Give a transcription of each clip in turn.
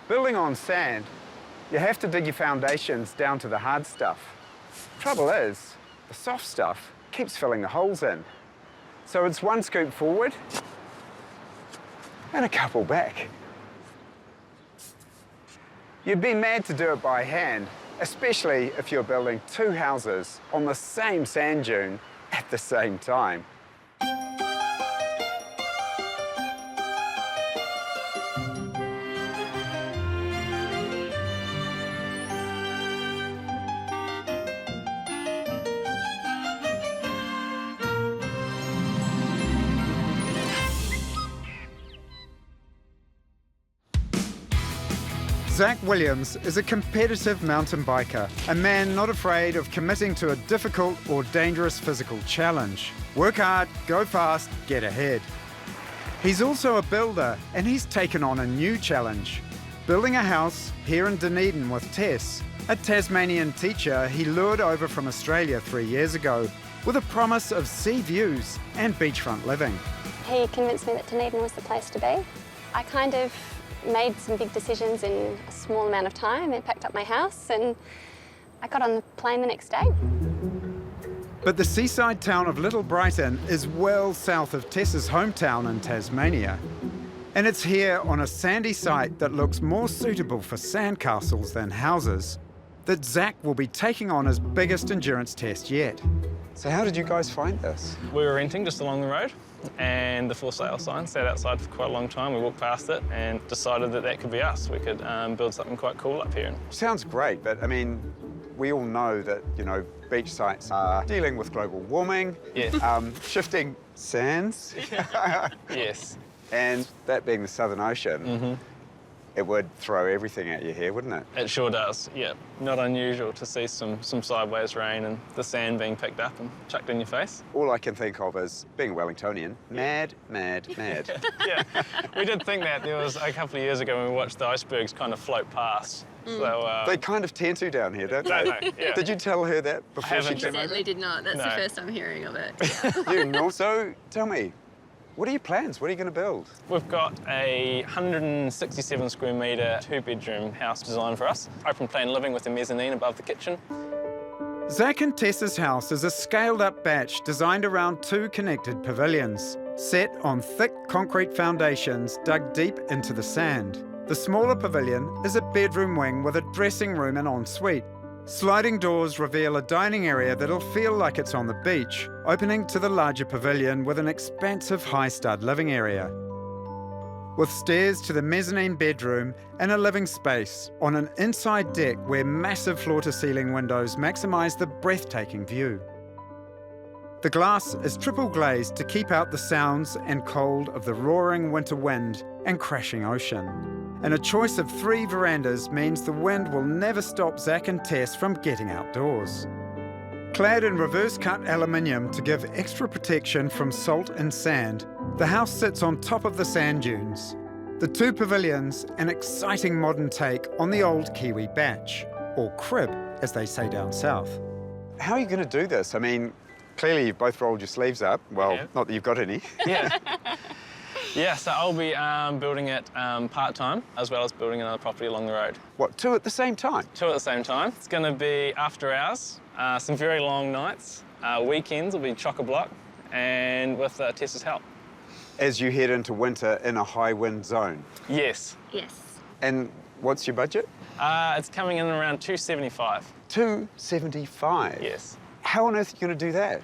Building on sand, you have to dig your foundations down to the hard stuff. Trouble is, the soft stuff keeps filling the holes in. So it's one scoop forward and a couple back. You'd be mad to do it by hand, especially if you're building two houses on the same sand dune at the same time. Zach Williams is a competitive mountain biker, a man not afraid of committing to a difficult or dangerous physical challenge. Work hard, go fast, get ahead. He's also a builder, and he's taken on a new challenge, building a house here in Dunedin with Tess, a Tasmanian teacher he lured over from Australia 3 years ago with a promise of sea views and beachfront living. He convinced me that Dunedin was the place to be. I kind of made some big decisions in a small amount of time and packed up my house, and I got on the plane the next day. But the seaside town of Little Brighton is well south of Tess's hometown in Tasmania. And it's here on a sandy site that looks more suitable for sandcastles than houses that Zach will be taking on his biggest endurance test yet. So how did you guys find this? We were renting just along the road, and the for sale sign sat outside for quite a long time. We walked past it and decided that that could be us. We could build something quite cool up here. Sounds great, but I mean, we all know that, you know, beach sites are dealing with global warming, Yes. Shifting sands, Yes. and that being the Southern Ocean, Mm-hmm. it would throw everything at you here, wouldn't it? It sure does, yeah. Not unusual to see some sideways rain and the sand being picked up and chucked in your face. All I can think of is, being a Wellingtonian, mad, mad, mad. Yeah, we did think that. There was a couple of years ago when we watched the icebergs kind of float past. So, They kind of tend to down here, don't they? No, yeah. Did you tell her that before she haven't. came over? Certainly did not. That's No. the first I'm hearing of it. You know, so tell me, what are your plans? What are you going to build? We've got a 167 square metre, 2-bedroom house designed for us. Open plan living with a mezzanine above the kitchen. Zach and Tess's house is a scaled-up batch designed around 2 connected pavilions, set on thick concrete foundations dug deep into the sand. The smaller pavilion is a bedroom wing with a dressing room and ensuite. Sliding doors reveal a dining area that'll feel like it's on the beach, opening to the larger pavilion with an expansive high-stud living area. With stairs to the mezzanine bedroom and a living space on an inside deck where massive floor-to-ceiling windows maximise the breathtaking view. The glass is triple glazed to keep out the sounds and cold of the roaring winter wind and crashing ocean. And a choice of 3 verandas means the wind will never stop Zach and Tess from getting outdoors. Clad in reverse-cut aluminium to give extra protection from salt and sand, the house sits on top of the sand dunes. The 2 pavilions, an exciting modern take on the old Kiwi batch, or crib, as they say down south. How are you going to do this? I mean, clearly you've both rolled your sleeves up. Well, Yeah. not that you've got any. Yeah. Yeah, so I'll be building it part-time, as well as building another property along the road. What, 2 at the same time? 2 at the same time. It's going to be after hours, some very long nights. Weekends will be chock-a-block, and with Tess's help. As you head into winter in a high wind zone. Yes. Yes. And what's your budget? It's coming in around $275. $275? Yes. How on earth are you going to do that?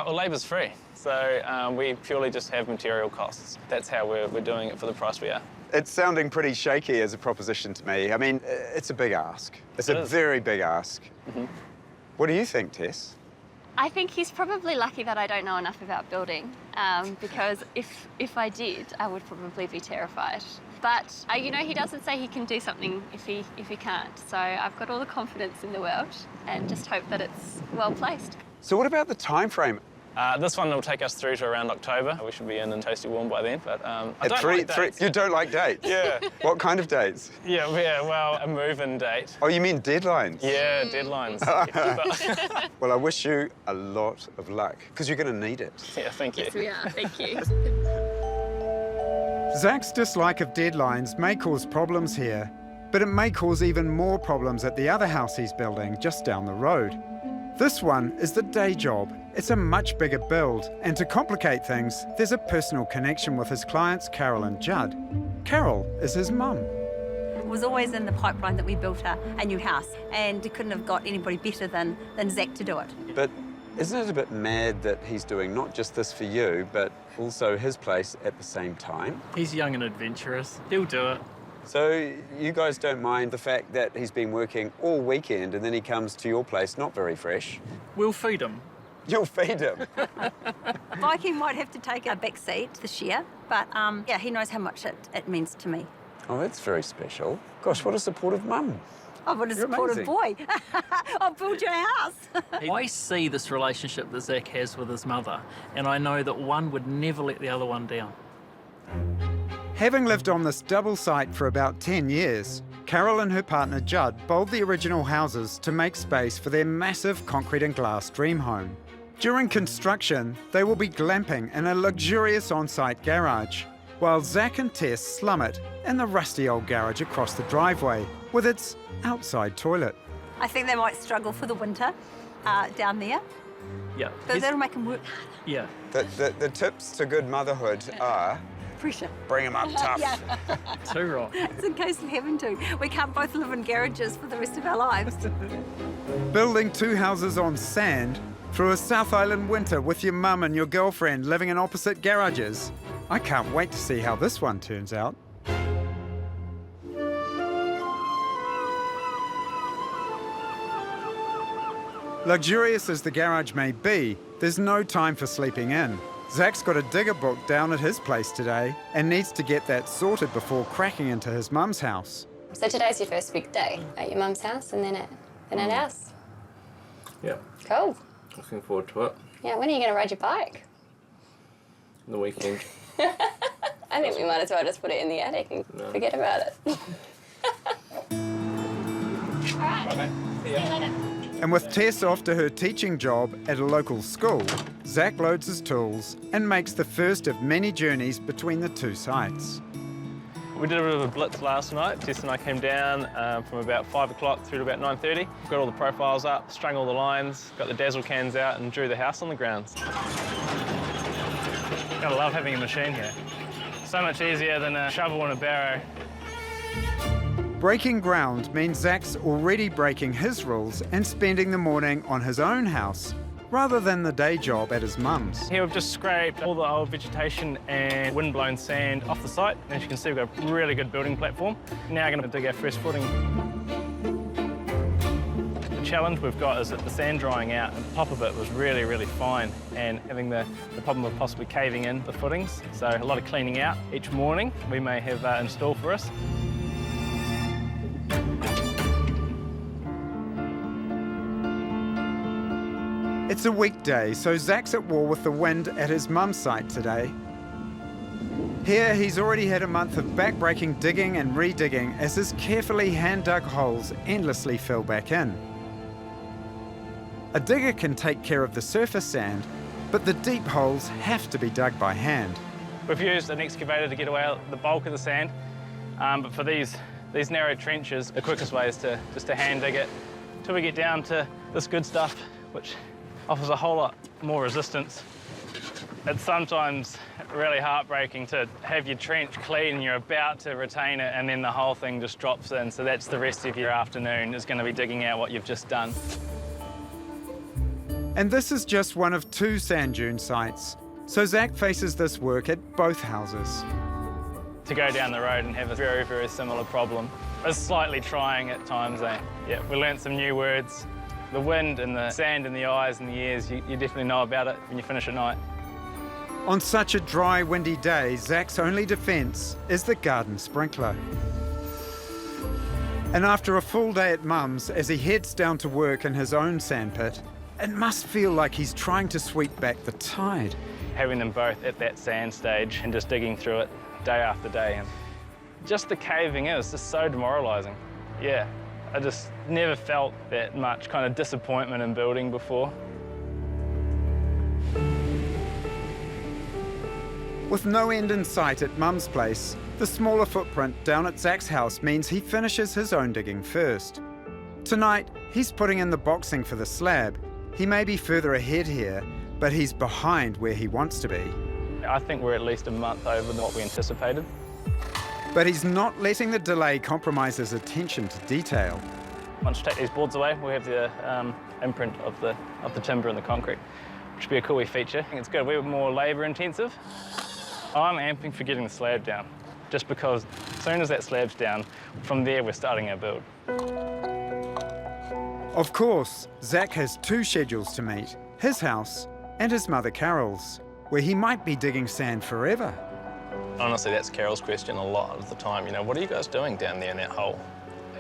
Well, labour's free, so we purely just have material costs. That's how we're doing it for the price we are. It's sounding pretty shaky as a proposition to me. I mean, it's a big ask. It's a very big ask. Mm-hmm. What do you think, Tess? I think he's probably lucky that I don't know enough about building, because if I did, I would probably be terrified. But you know, he doesn't say he can do something if he can't. So I've got all the confidence in the world, and just hope that it's well placed. So what about the time frame? This one will take us through to around October. We should be in and toasty warm by then, but I don't like dates. You don't like dates? Yeah. What kind of dates? Yeah, well, a move-in date. Oh, you mean deadlines? Yeah, deadlines. Well, I wish you a lot of luck, because you're going to need it. Yeah, thank you. Yes, we are. Thank you. Zach's dislike of deadlines may cause problems here, but it may cause even more problems at the other house he's building just down the road. This one is the day job. It's a much bigger build, and to complicate things, there's a personal connection with his clients Carol and Judd. Carol is his mum. It was always in the pipeline that we built a new house, and we couldn't have got anybody better than Zach to do it. But isn't it a bit mad that he's doing not just this for you, but also his place at the same time? He's young and adventurous. He'll do it. So you guys don't mind the fact that he's been working all weekend and then he comes to your place not very fresh? We'll feed him. You'll feed him? Viking might have to take a back seat this year, but yeah, he knows how much it means to me. Oh, that's very special. Gosh, what a supportive mum. Oh, what a You're supportive amazing. boy. I'll build you a house. I see this relationship that Zach has with his mother, and I know that one would never let the other one down. Having lived on this double site for about 10 years, Carol and her partner Judd bowled the original houses to make space for their massive concrete and glass dream home. During construction, they will be glamping in a luxurious on-site garage, while Zach and Tess slum it in the rusty old garage across the driveway with its outside toilet. I think they might struggle for the winter down there, Yeah. but that'll make them work Yeah. The tips to good motherhood are pressure. bring him up tough. Yeah. Too right. It's in case of having to. We can't both live in garages for the rest of our lives. Building two houses on sand through a South Island winter with your mum and your girlfriend living in opposite garages. I can't wait to see how this one turns out. Luxurious as the garage may be, there's no time for sleeping in. Zach's got a digger book down at his place today and needs to get that sorted before cracking into his mum's house. So today's your first big day at your mum's house and then at ours. Yeah, Cool. looking forward to it. Yeah, when are you going to ride your bike? The weekend. I think we might as well just put it in the attic and forget about it. And with Tess off to her teaching job at a local school, Zach loads his tools and makes the first of many journeys between the two sites. We did a bit of a blitz last night. Tess and I came down from about 5 o'clock through to about 9:30. Got all the profiles up, strung all the lines, got the dazzle cans out and drew the house on the grounds. Gotta love having a machine here. So much easier than a shovel and a barrow. Breaking ground means Zach's already breaking his rules and spending the morning on his own house, rather than the day job at his mum's. Here we've just scraped all the old vegetation and wind-blown sand off the site. As you can see, we've got a really good building platform. Now we're going to dig our first footing. The challenge we've got is that the sand drying out and the top of it was really, really fine and having the problem of possibly caving in the footings. So a lot of cleaning out each morning we may have in store for us. It's a weekday, so Zach's at war with the wind at his mum's site today. Here, he's already had a month of back-breaking digging and redigging as his carefully hand-dug holes endlessly fill back in. A digger can take care of the surface sand, but the deep holes have to be dug by hand. We've used an excavator to get away the bulk of the sand, but for these narrow trenches, the quickest way is just to hand dig it till we get down to this good stuff, which offers a whole lot more resistance. It's sometimes really heartbreaking to have your trench clean and you're about to retain it and then the whole thing just drops in. So that's the rest of your afternoon is going to be digging out what you've just done. And this is just one of two sand dune sites, so Zach faces this work at both houses. To go down the road and have a very, very similar problem is slightly trying at times, eh? Yeah, we learnt some new words. The wind and the sand in the eyes and the ears, you definitely know about it when you finish at night. On such a dry, windy day, Zach's only defence is the garden sprinkler. And after a full day at Mum's, as he heads down to work in his own sandpit, it must feel like he's trying to sweep back the tide. Having them both at that sand stage and just digging through it day after day. And just the caving in is just so demoralising. Yeah, I just never felt that much kind of disappointment in building before. With no end in sight at Mum's place, The smaller footprint down at Zach's house means he finishes his own digging first. Tonight, he's putting in the boxing for the slab. He may be further ahead here, but he's behind where he wants to be. I think we're at least a month over than what we anticipated. But he's not letting the delay compromise his attention to detail. Once we take these boards away, we'll have the imprint of the timber and the concrete, which will be a cool wee feature. I think it's good. We're more labour intensive. I'm amping for getting the slab down, just because as soon as that slab's down, from there we're starting our build. Of course, Zach has two schedules to meet, his house and his mother Carol's, where he might be digging sand forever. Honestly, that's Carol's question a lot of the time. You know, what are you guys doing down there in that hole?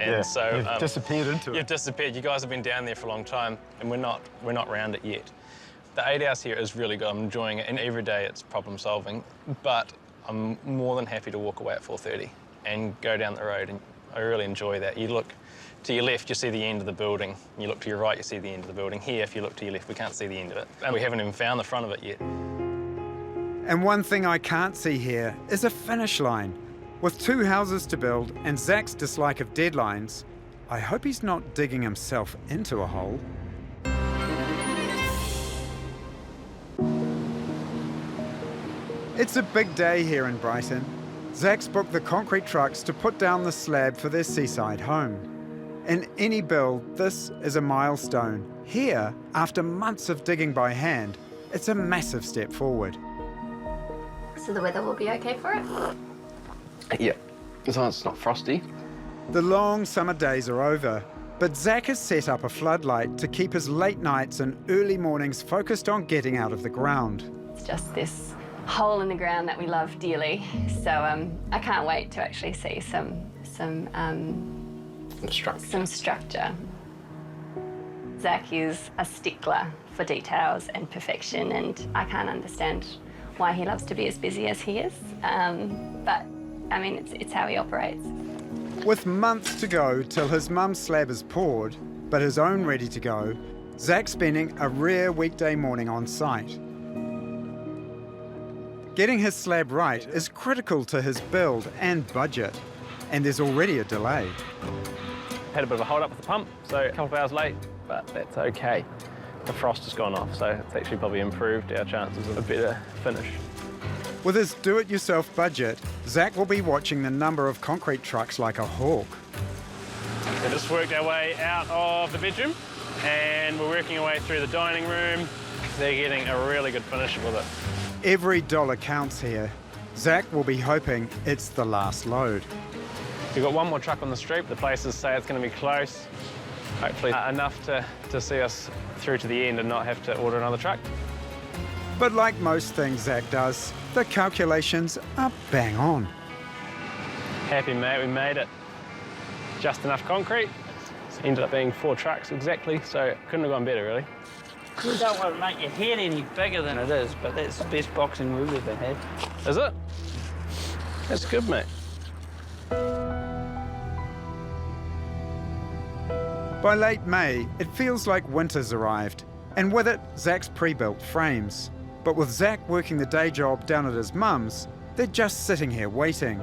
And you've disappeared into it. You've disappeared. You guys have been down there for a long time, and we're not round it yet. The 8 hours here is really good. I'm enjoying it, and every day it's problem solving. But I'm more than happy to walk away at 4:30 and go down the road, and I really enjoy that. You look to your left, you see the end of the building. You look to your right, you see the end of the building. Here, if you look to your left, we can't see the end of it, and we haven't even found the front of it yet. And one thing I can't see here is a finish line. With 2 houses to build and Zach's dislike of deadlines, I hope he's not digging himself into a hole. It's a big day here in Brighton. Zach's booked the concrete trucks to put down the slab for their seaside home. In any build, this is a milestone. Here, after months of digging by hand, it's a massive step forward. So the weather will be okay for it? Yeah, as long as it's not frosty. The long summer days are over, but Zach has set up a floodlight to keep his late nights and early mornings focused on getting out of the ground. It's just this hole in the ground that we love dearly. So I can't wait to actually see some structure. Zach is a stickler for details and perfection, and I can't understand why he loves to be as busy as he is. But I mean, it's how he operates. With months to go till his mum's slab is poured, but his own ready to go, Zach's spending a rare weekday morning on site. Getting his slab right is critical to his build and budget, and there's already a delay. Had a bit of a hold up with the pump, so a couple of hours late, but that's okay. The frost has gone off, so it's actually probably improved our chances of a better finish. With his do-it-yourself budget, Zach will be watching the number of concrete trucks like a hawk. We just worked our way out of the bedroom, and we're working our way through the dining room. They're getting a really good finish with it. Every dollar counts here. Zach will be hoping it's the last load. We've got one more truck on the street. The places say it's going to be close. Hopefully enough to see us through to the end and not have to order another truck. But like most things Zach does, the calculations are bang on. Happy, mate, we made it. Just enough concrete. Ended up being 4 trucks exactly, so couldn't have gone better, really. We don't want to make your head any bigger than it is, but that's the best boxing we've ever had. Is it? That's good, mate. By late May, it feels like winter's arrived, and with it, Zach's pre-built frames. But with Zach working the day job down at his mum's, they're just sitting here waiting.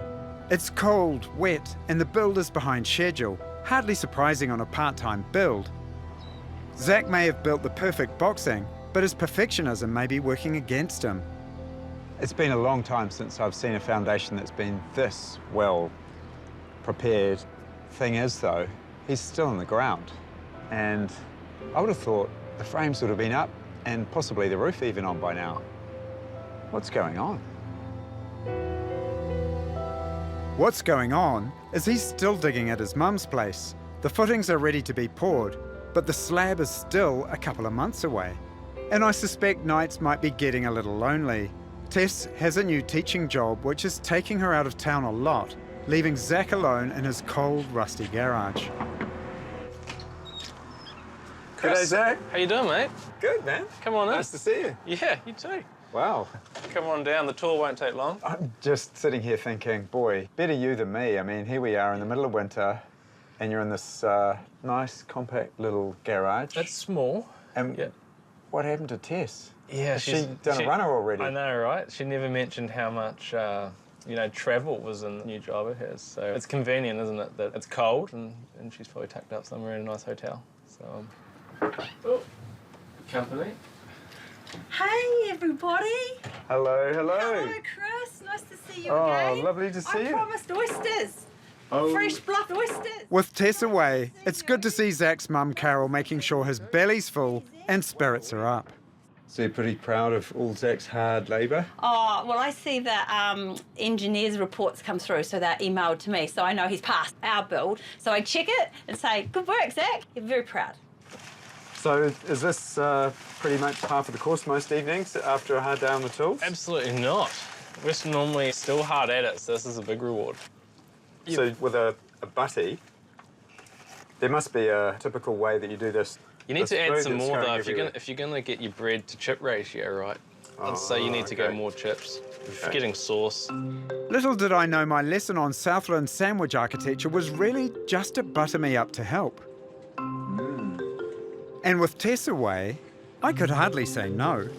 It's cold, wet, and the build is behind schedule, hardly surprising on a part-time build. Zach may have built the perfect boxing, but his perfectionism may be working against him. It's been a long time since I've seen a foundation that's been this well prepared. Thing is, though, he's still in the ground. And I would have thought the frames would have been up and possibly the roof even on by now. What's going on? What's going on is he's still digging at his mum's place. The footings are ready to be poured, but the slab is still a couple of months away. And I suspect nights might be getting a little lonely. Tess has a new teaching job which is taking her out of town a lot, leaving Zach alone in his cold, rusty garage. G'day, Zach. How you doing, mate? Good, man. Come on in. Nice to see you. Yeah, you too. Wow. Come on down. The tour won't take long. I'm just sitting here thinking, boy, better you than me. I mean, here we are in the middle of winter, and you're in this nice, compact little garage. It's small. And yeah. What happened to Tess? Yeah, Has she done a runner already? I know, right? She never mentioned how much you know, travel was a new job of hers. So it's convenient, isn't it, that it's cold and she's probably tucked up somewhere in a nice hotel. So, oh, company. Hey, everybody. Hello, hello. Hello, Chris. Nice to see you Oh, again. lovely to see I you. promised oysters. Oh. Fresh bluff oysters. With Tess away, it's good to see Zach's mum Carol making sure his belly's full and spirits are up. So you're pretty proud of all Zach's hard labour? Oh, well, I see the engineers' reports come through, so they're emailed to me, so I know he's passed our build. So I check it and say, good work, Zach. You're very proud. So is this pretty much half of the course most evenings after a hard day on the tools? Absolutely not. We're normally still hard at it, so this is a big reward. So with a butty, there must be a typical way that you do this. You need to add This some food that's more going though. everywhere. If you're gonna get your bread to chip ratio right, I'd say you need to go okay. more chips. You're forgetting sauce. Little did I know my lesson on Southland sandwich architecture was really just to butter me up to help. And with Tess away, I could hardly say no.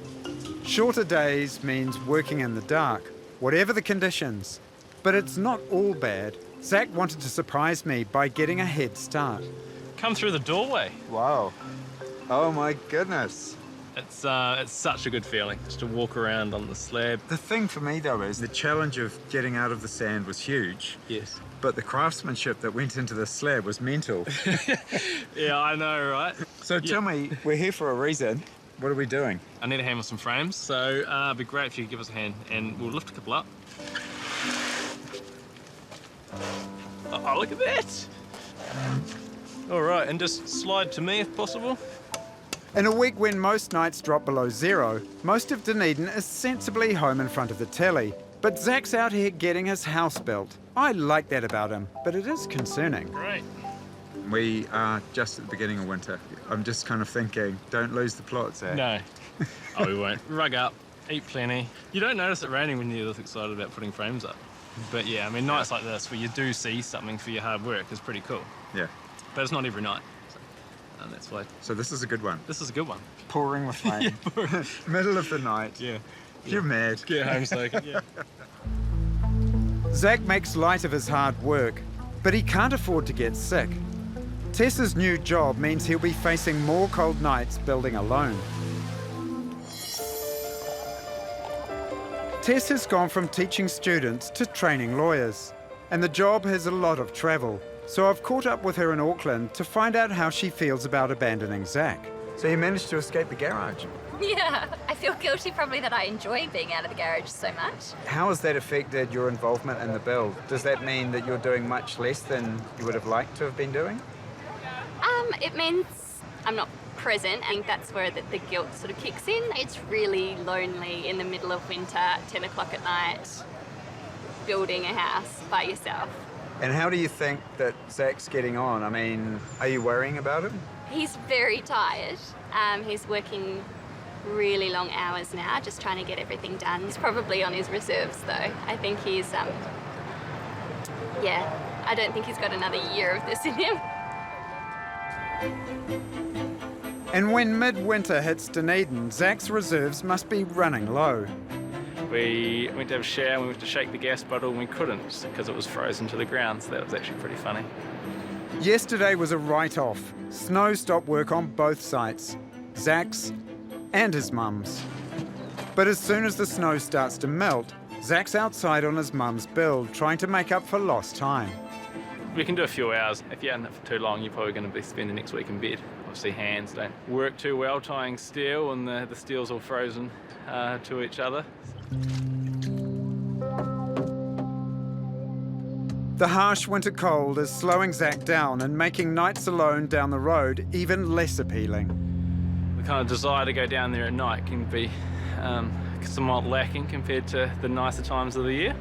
Shorter days means working in the dark, whatever the conditions. But it's not all bad. Zach wanted to surprise me by getting a head start. Come through the doorway. Wow. Oh my goodness. It's such a good feeling just to walk around on the slab. The thing for me though is the challenge of getting out of the sand was huge. Yes. But the craftsmanship that went into the slab was mental. Yeah, I know, right? So tell me, we're here for a reason. What are we doing? I need to hammer some frames, so it'd be great if you could give us a hand, and we'll lift a couple up. Oh, look at that! All right, and just slide to me if possible. In a week when most nights drop below zero, most of Dunedin is sensibly home in front of the telly. But Zach's out here getting his house built. I like that about him, but it is concerning. Great. We are just at the beginning of winter. I'm just kind of thinking, don't lose the plot, Zach. No. Oh, we won't. Rug up, eat plenty. You don't notice it raining when you're this excited about putting frames up. But yeah, I mean, nights like this where you do see something for your hard work is pretty cool. Yeah. But it's not every night. And that's why So this is a good one. this is a good one. Pouring with rain. Middle of the night. Yeah. You're mad. Get home soaking, yeah. Zach makes light of his hard work, but he can't afford to get sick. Tess's new job means he'll be facing more cold nights building alone. Tess has gone from teaching students to training lawyers, and the job has a lot of travel. So I've caught up with her in Auckland to find out how she feels about abandoning Zach. So you managed to escape the garage. Yeah, I feel guilty probably that I enjoy being out of the garage so much. How has that affected your involvement in the build? Does that mean that you're doing much less than you would have liked to have been doing? It means I'm not present. I think that's where the guilt sort of kicks in. It's really lonely in the middle of winter, 10 o'clock at night, building a house by yourself. And how do you think that Zach's getting on? I mean, are you worrying about him? He's very tired. He's working really long hours now, just trying to get everything done. He's probably on his reserves though. I think he's, yeah, I don't think he's got another year of this in him. And when midwinter hits Dunedin, Zach's reserves must be running low. We went to have a shower and we went to shake the gas bottle and we couldn't because it was frozen to the ground, so that was actually pretty funny. Yesterday was a write-off. Snow stopped work on both sites, Zach's and his mum's. But as soon as the snow starts to melt, Zach's outside on his mum's build, trying to make up for lost time. We can do a few hours. If you're in it for too long, you're probably going to be spending next week in bed. Obviously hands don't work too well tying steel and the steel's all frozen to each other. The harsh winter cold is slowing Zach down and making nights alone down the road even less appealing. The kind of desire to go down there at night can be somewhat lacking compared to the nicer times of the year.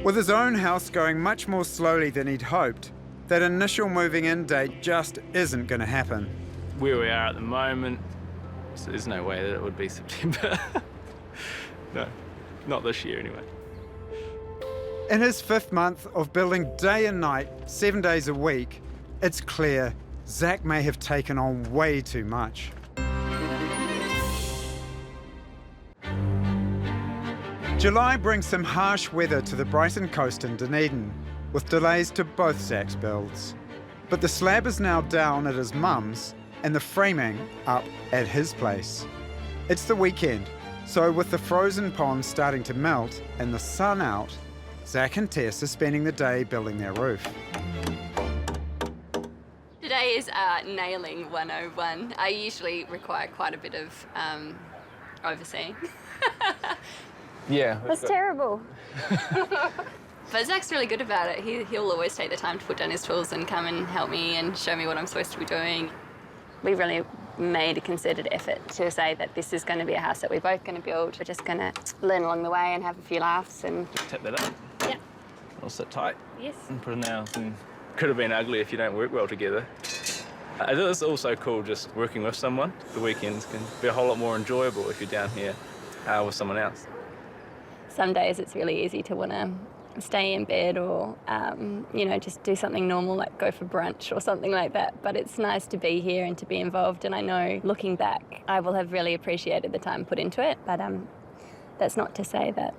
With his own house going much more slowly than he'd hoped, that initial moving in date just isn't going to happen. Where we are at the moment, so there's no way that it would be September. No, not this year anyway. In his 5th month of building day and night, 7 days a week, it's clear Zach may have taken on way too July brings some harsh weather to the Brighton coast in Dunedin, with delays to both Zach's builds. But the slab is now down at his mum's and the framing up at his place. It's the weekend, so with the frozen pond starting to melt and the sun out, Zach and Tess are spending the day building their roof. Today is nailing 101. I usually require quite a bit of overseeing. Yeah. That's terrible. But Zach's really good about it. He'll always take the time to put down his tools and come and help me and show me what I'm supposed to be doing. We really made a concerted effort to say that this is going to be a house that we're both going to build. We're just going to learn along the way and have a few laughs. And Just tap that up. yeah, It'll sit tight. yes. And put a nail. And could have been ugly if you don't work well together. I think it's also cool just working with someone. The weekends can be a whole lot more enjoyable if you're down here with someone else. Some days it's really easy to want to stay in bed or, just do something normal like go for brunch or something like that. But it's nice to be here and to be involved. And I know looking back, I will have really appreciated the time put into it. But that's not to say that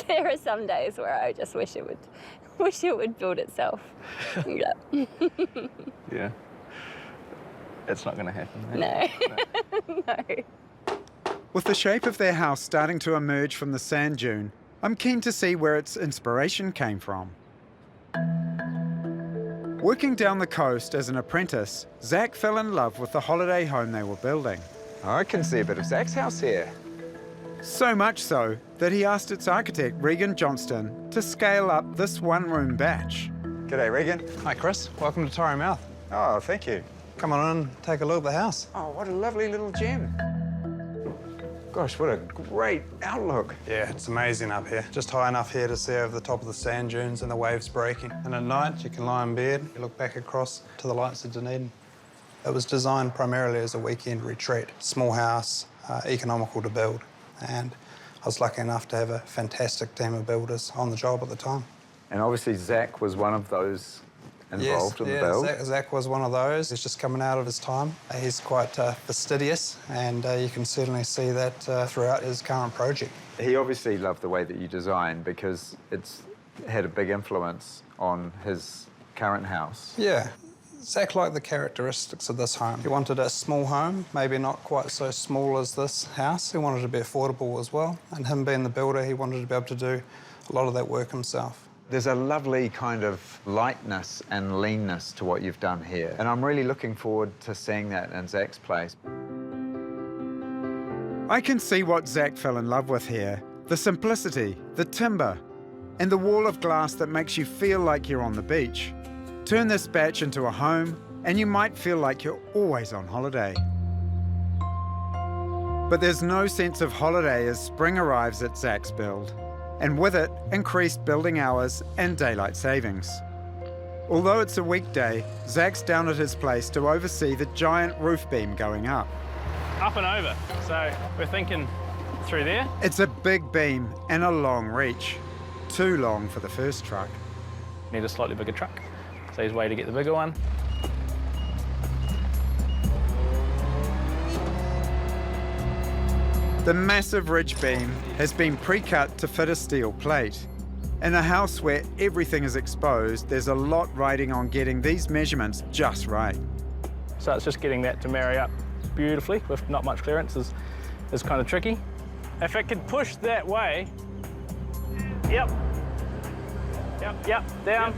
there are some days where I just wish it would build itself. Yeah. Yeah. It's not going to happen. No. No. With the shape of their house starting to emerge from the sand dune, I'm keen to see where its inspiration came from. Working down the coast as an apprentice, Zach fell in love with the holiday home they were building. I can see a bit of Zach's house here. So much so that he asked its architect, Regan Johnston, to scale up this one-room batch. G'day, Regan. Hi, Chris. Welcome to Torrey Mouth. Oh, thank you. Come on in, take a look at the house. Oh, what a lovely little gem. Gosh, what a great outlook. Yeah, it's amazing up here. Just high enough here to see over the top of the sand dunes and the waves breaking. And at night, you can lie in bed, you look back across to the lights of Dunedin. It was designed primarily as a weekend retreat. Small house, economical to build. And I was lucky enough to have a fantastic team of builders on the job at the time. And obviously Zach was one of those involved in the build. Zach was one of those. He's just coming out of his time. He's quite fastidious, and you can certainly see that throughout his current project. He obviously loved the way that you designed because it's had a big influence on his current house. Yeah. Zach liked the characteristics of this home. He wanted a small home, maybe not quite so small as this house. He wanted it to be affordable as well. And him being the builder, he wanted to be able to do a lot of that work himself. There's a lovely kind of lightness and leanness to what you've done here. And I'm really looking forward to seeing that in Zach's place. I can see what Zach fell in love with here. The simplicity, the timber, and the wall of glass that makes you feel like you're on the beach. Turn this batch into a home, and you might feel like you're always on holiday. But there's no sense of holiday as spring arrives at Zach's build, and with it, increased building hours and daylight savings. Although it's a weekday, Zach's down at his place to oversee the giant roof beam going up. Up and over. So we're thinking through there. It's a big beam and a long reach. Too long for the first truck. Need a slightly bigger truck. So he's way to get the bigger one. The massive ridge beam has been pre-cut to fit a steel plate. In a house where everything is exposed, there's a lot riding on getting these measurements just right. So it's just getting that to marry up beautifully with not much clearance is kind of tricky. If it could push that way, yep, down.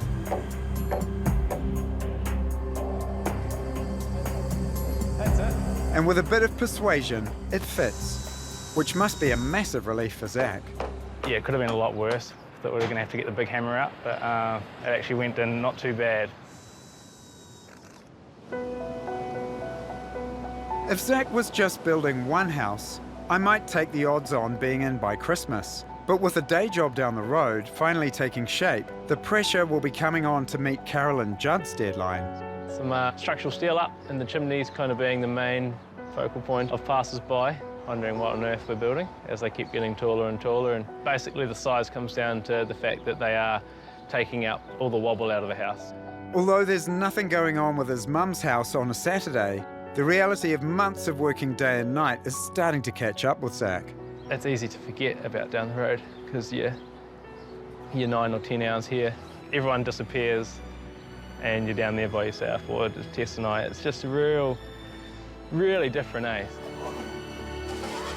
That's it. And with a bit of persuasion, it fits, which must be a massive relief for Zach. Yeah, it could have been a lot worse. Thought we were going to have to get the big hammer out, but it actually went in not too bad. If Zach was just building one house, I might take the odds on being in by Christmas. But with a day job down the road finally taking shape, the pressure will be coming on to meet Carolyn Judd's deadline. Some structural steel up and the chimneys kind of being the main focal point of passers-by, wondering what on earth we're building as they keep getting taller and taller. And basically the size comes down to the fact that they are taking out all the wobble out of the house. Although there's nothing going on with his mum's house on a Saturday, the reality of months of working day and night is starting to catch up with Zach. it's easy to forget about down the road because you're 9 or 10 hours here, everyone disappears and you're down there by yourself, or just Tess and I. It's just a really different, eh?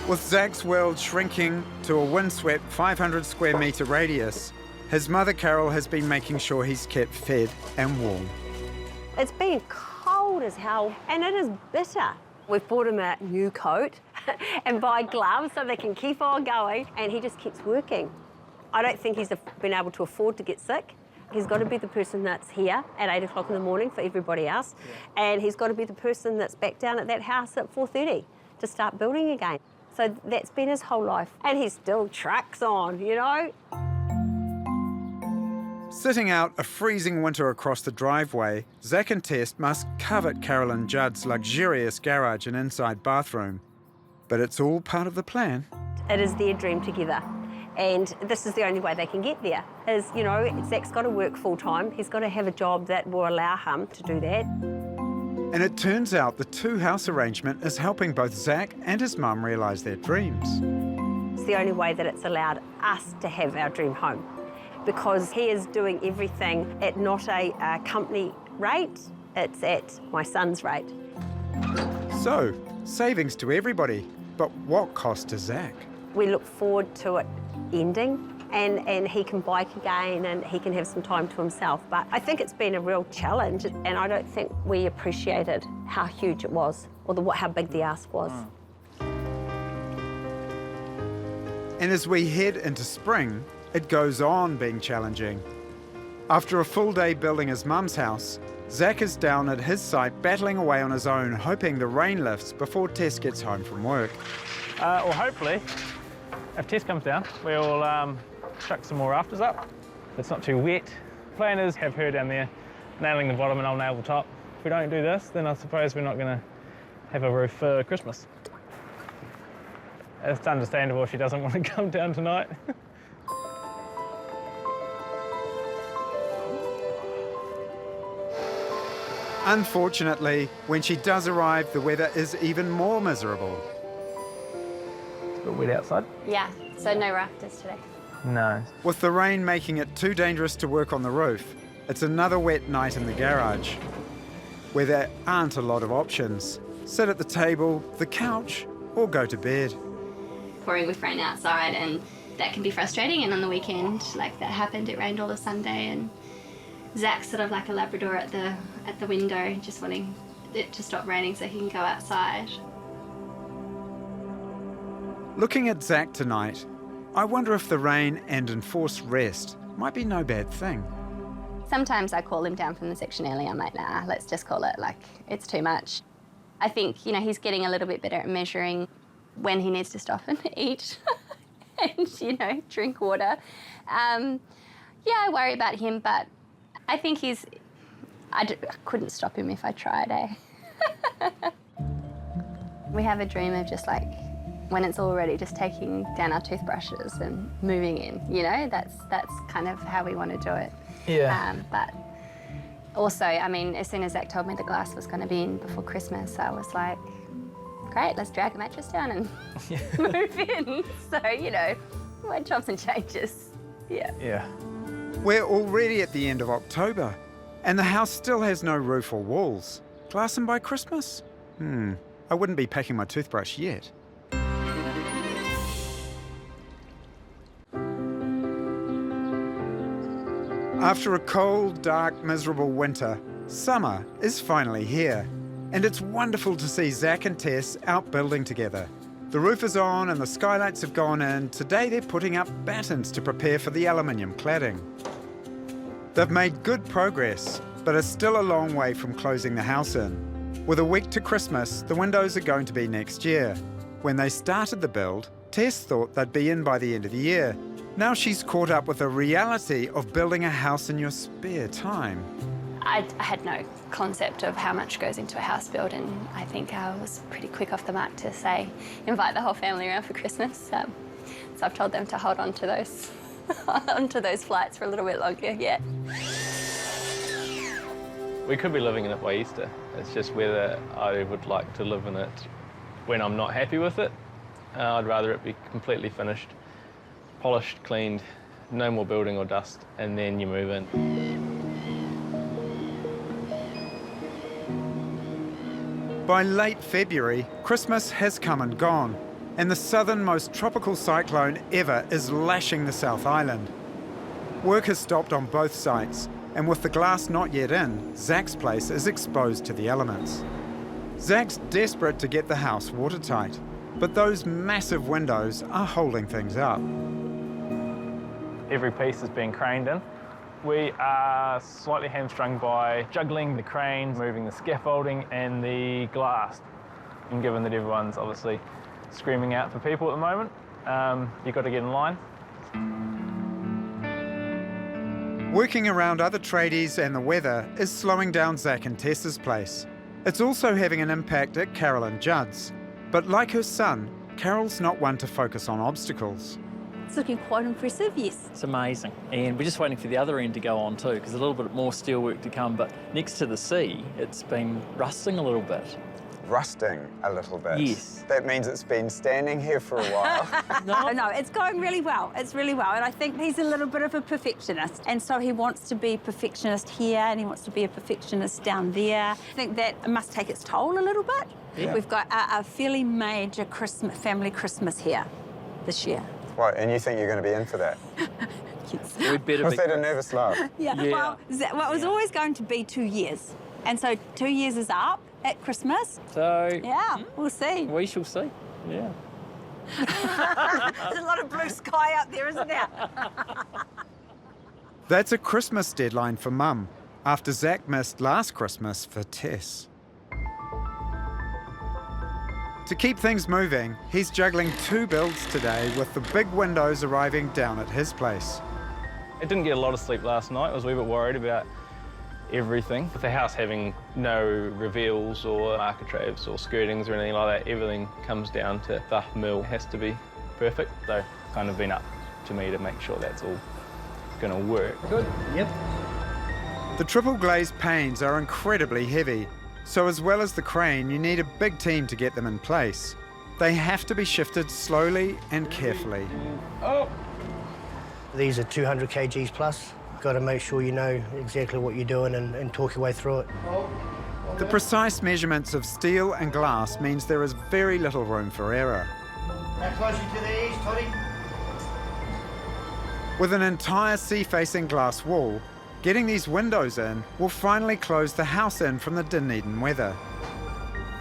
With Zach's world shrinking to a windswept 500 square metre radius, his mother Carol has been making sure he's kept fed and warm. It's been cold as hell, and it is bitter. We've bought him a new coat and buy gloves so they can keep on going, and he just keeps working. I don't think he's been able to afford to get sick. He's got to be the person that's here at 8 o'clock in the morning for everybody else, and he's got to be the person that's back down at that house at 4:30 to start building again. So that's been his whole life, and he still trucks on, you know? Sitting out a freezing winter across the driveway, Zach and Tess must covet Carolyn Judd's luxurious garage and inside bathroom. But it's all part of the plan. It is their dream together. And this is the only way they can get there, is, you know, Zach's got to work full-time. He's got to have a job that will allow him to do that. And it turns out the two-house arrangement is helping both Zach and his mum realise their dreams. It's the only way that it's allowed us to have our dream home, because he is doing everything at not a company rate, it's at my son's rate. So, savings to everybody, but what cost to Zach? We look forward to it ending, and he can bike again and he can have some time to himself. But I think it's been a real challenge, and I don't think we appreciated how huge it was, or how big the ask was. And as we head into spring, it goes on being challenging. After a full day building his mum's house, Zach is down at his site battling away on his own, hoping the rain lifts before Tess gets home from work. Or hopefully, if Tess comes down, we'll chuck some more rafters up. It's not too wet. Plan is have her down there nailing the bottom and I'll nail the top. If we don't do this, then I suppose we're not going to have a roof for Christmas. It's understandable if she doesn't want to come down tonight. Unfortunately, when she does arrive, the weather is even more miserable. It's a bit wet outside. Yeah, so no rafters today. No. With the rain making it too dangerous to work on the roof, it's another wet night in the garage, where there aren't a lot of options. Sit at the table, the couch, or go to bed. Pouring with rain outside, and that can be frustrating. And on the weekend, like that happened, it rained all of Sunday, and Zach's sort of like a Labrador at the window, just wanting it to stop raining so he can go outside. Looking at Zach tonight, I wonder if the rain and enforced rest might be no bad thing. Sometimes I call him down from the section early. I'm like, nah, let's just call it, like, it's too much. I think, you know, he's getting a little bit better at measuring when he needs to stop and eat and, you know, drink water. Yeah, I worry about him, but I think I couldn't stop him if I tried, eh? We have a dream of just like, when it's all ready, just taking down our toothbrushes and moving in, you know? That's kind of how we want to do it. Yeah. But also, I mean, as soon as Zach told me the glass was going to be in before Christmas, I was like, great, let's drag a mattress down and move in. So, you know, we're chops and changes. Yeah. Yeah. We're already at the end of October, and the house still has no roof or walls. Glass in by Christmas? I wouldn't be packing my toothbrush yet. After a cold, dark, miserable winter, summer is finally here. And it's wonderful to see Zach and Tess out building together. The roof is on and the skylights have gone in. Today they're putting up battens to prepare for the aluminium cladding. They've made good progress, but are still a long way from closing the house in. With a week to Christmas, the windows are going to be next year. When they started the build, Tess thought they'd be in by the end of the year. Now she's caught up with the reality of building a house in your spare time. I had no concept of how much goes into a house build, and I think I was pretty quick off the mark to say, invite the whole family around for Christmas. So I've told them to hold on to those, onto those flights for a little bit longer yet. We could be living in it by Easter. It's just whether I would like to live in it when I'm not happy with it. I'd rather it be completely finished, polished, cleaned, no more building or dust, and then you move in. By late February, Christmas has come and gone, and the southernmost tropical cyclone ever is lashing the South Island. Work has stopped on both sites, and with the glass not yet in, Zach's place is exposed to the elements. Zach's desperate to get the house watertight, but those massive windows are holding things up. Every piece is being craned in. We are slightly hamstrung by juggling the cranes, moving the scaffolding and the glass. And given that everyone's obviously screaming out for people at the moment, you've got to get in line. Working around other tradies and the weather is slowing down Zach and Tessa's place. It's also having an impact at Carol and Judd's. But like her son, Carol's not one to focus on obstacles. It's looking quite impressive, yes. It's amazing. And we're just waiting for the other end to go on too, because a little bit more steelwork to come. But next to the sea, it's been rusting a little bit. Rusting a little bit? Yes. That means it's been standing here for a while. No, it's going really well. It's really well. And I think he's a little bit of a perfectionist. And so he wants to be a perfectionist here and he wants to be a perfectionist down there. I think that must take its toll a little bit. Yeah. We've got a fairly major family Christmas here this year. What, and you think you're going to be in for that? Yes. We'd better Was be... that a nervous laugh? Yeah. Yeah. Well, it was always going to be 2 years. And so 2 years is up at Christmas. So... Yeah, we'll see. We shall see, yeah. There's a lot of blue sky out there, isn't there? That's a Christmas deadline for Mum, after Zach missed last Christmas for Tess. To keep things moving, he's juggling 2 builds today with the big windows arriving down at his place. I didn't get a lot of sleep last night. I was a wee bit worried about everything. With the house having no reveals or architraves or skirtings or anything like that, everything comes down to the mill. It has to be perfect. So it's kind of been up to me to make sure that's all going to work. Good, yep. The triple glazed panes are incredibly heavy, so as well as the crane, you need a big team to get them in place. They have to be shifted slowly and carefully. Oh! These are 200 kgs plus. Got to make sure you know exactly what you're doing and talk your way through it. The precise measurements of steel and glass means there is very little room for error. Now closer to the east, Toddy. With an entire sea-facing glass wall, getting these windows in will finally close the house in from the Dunedin weather.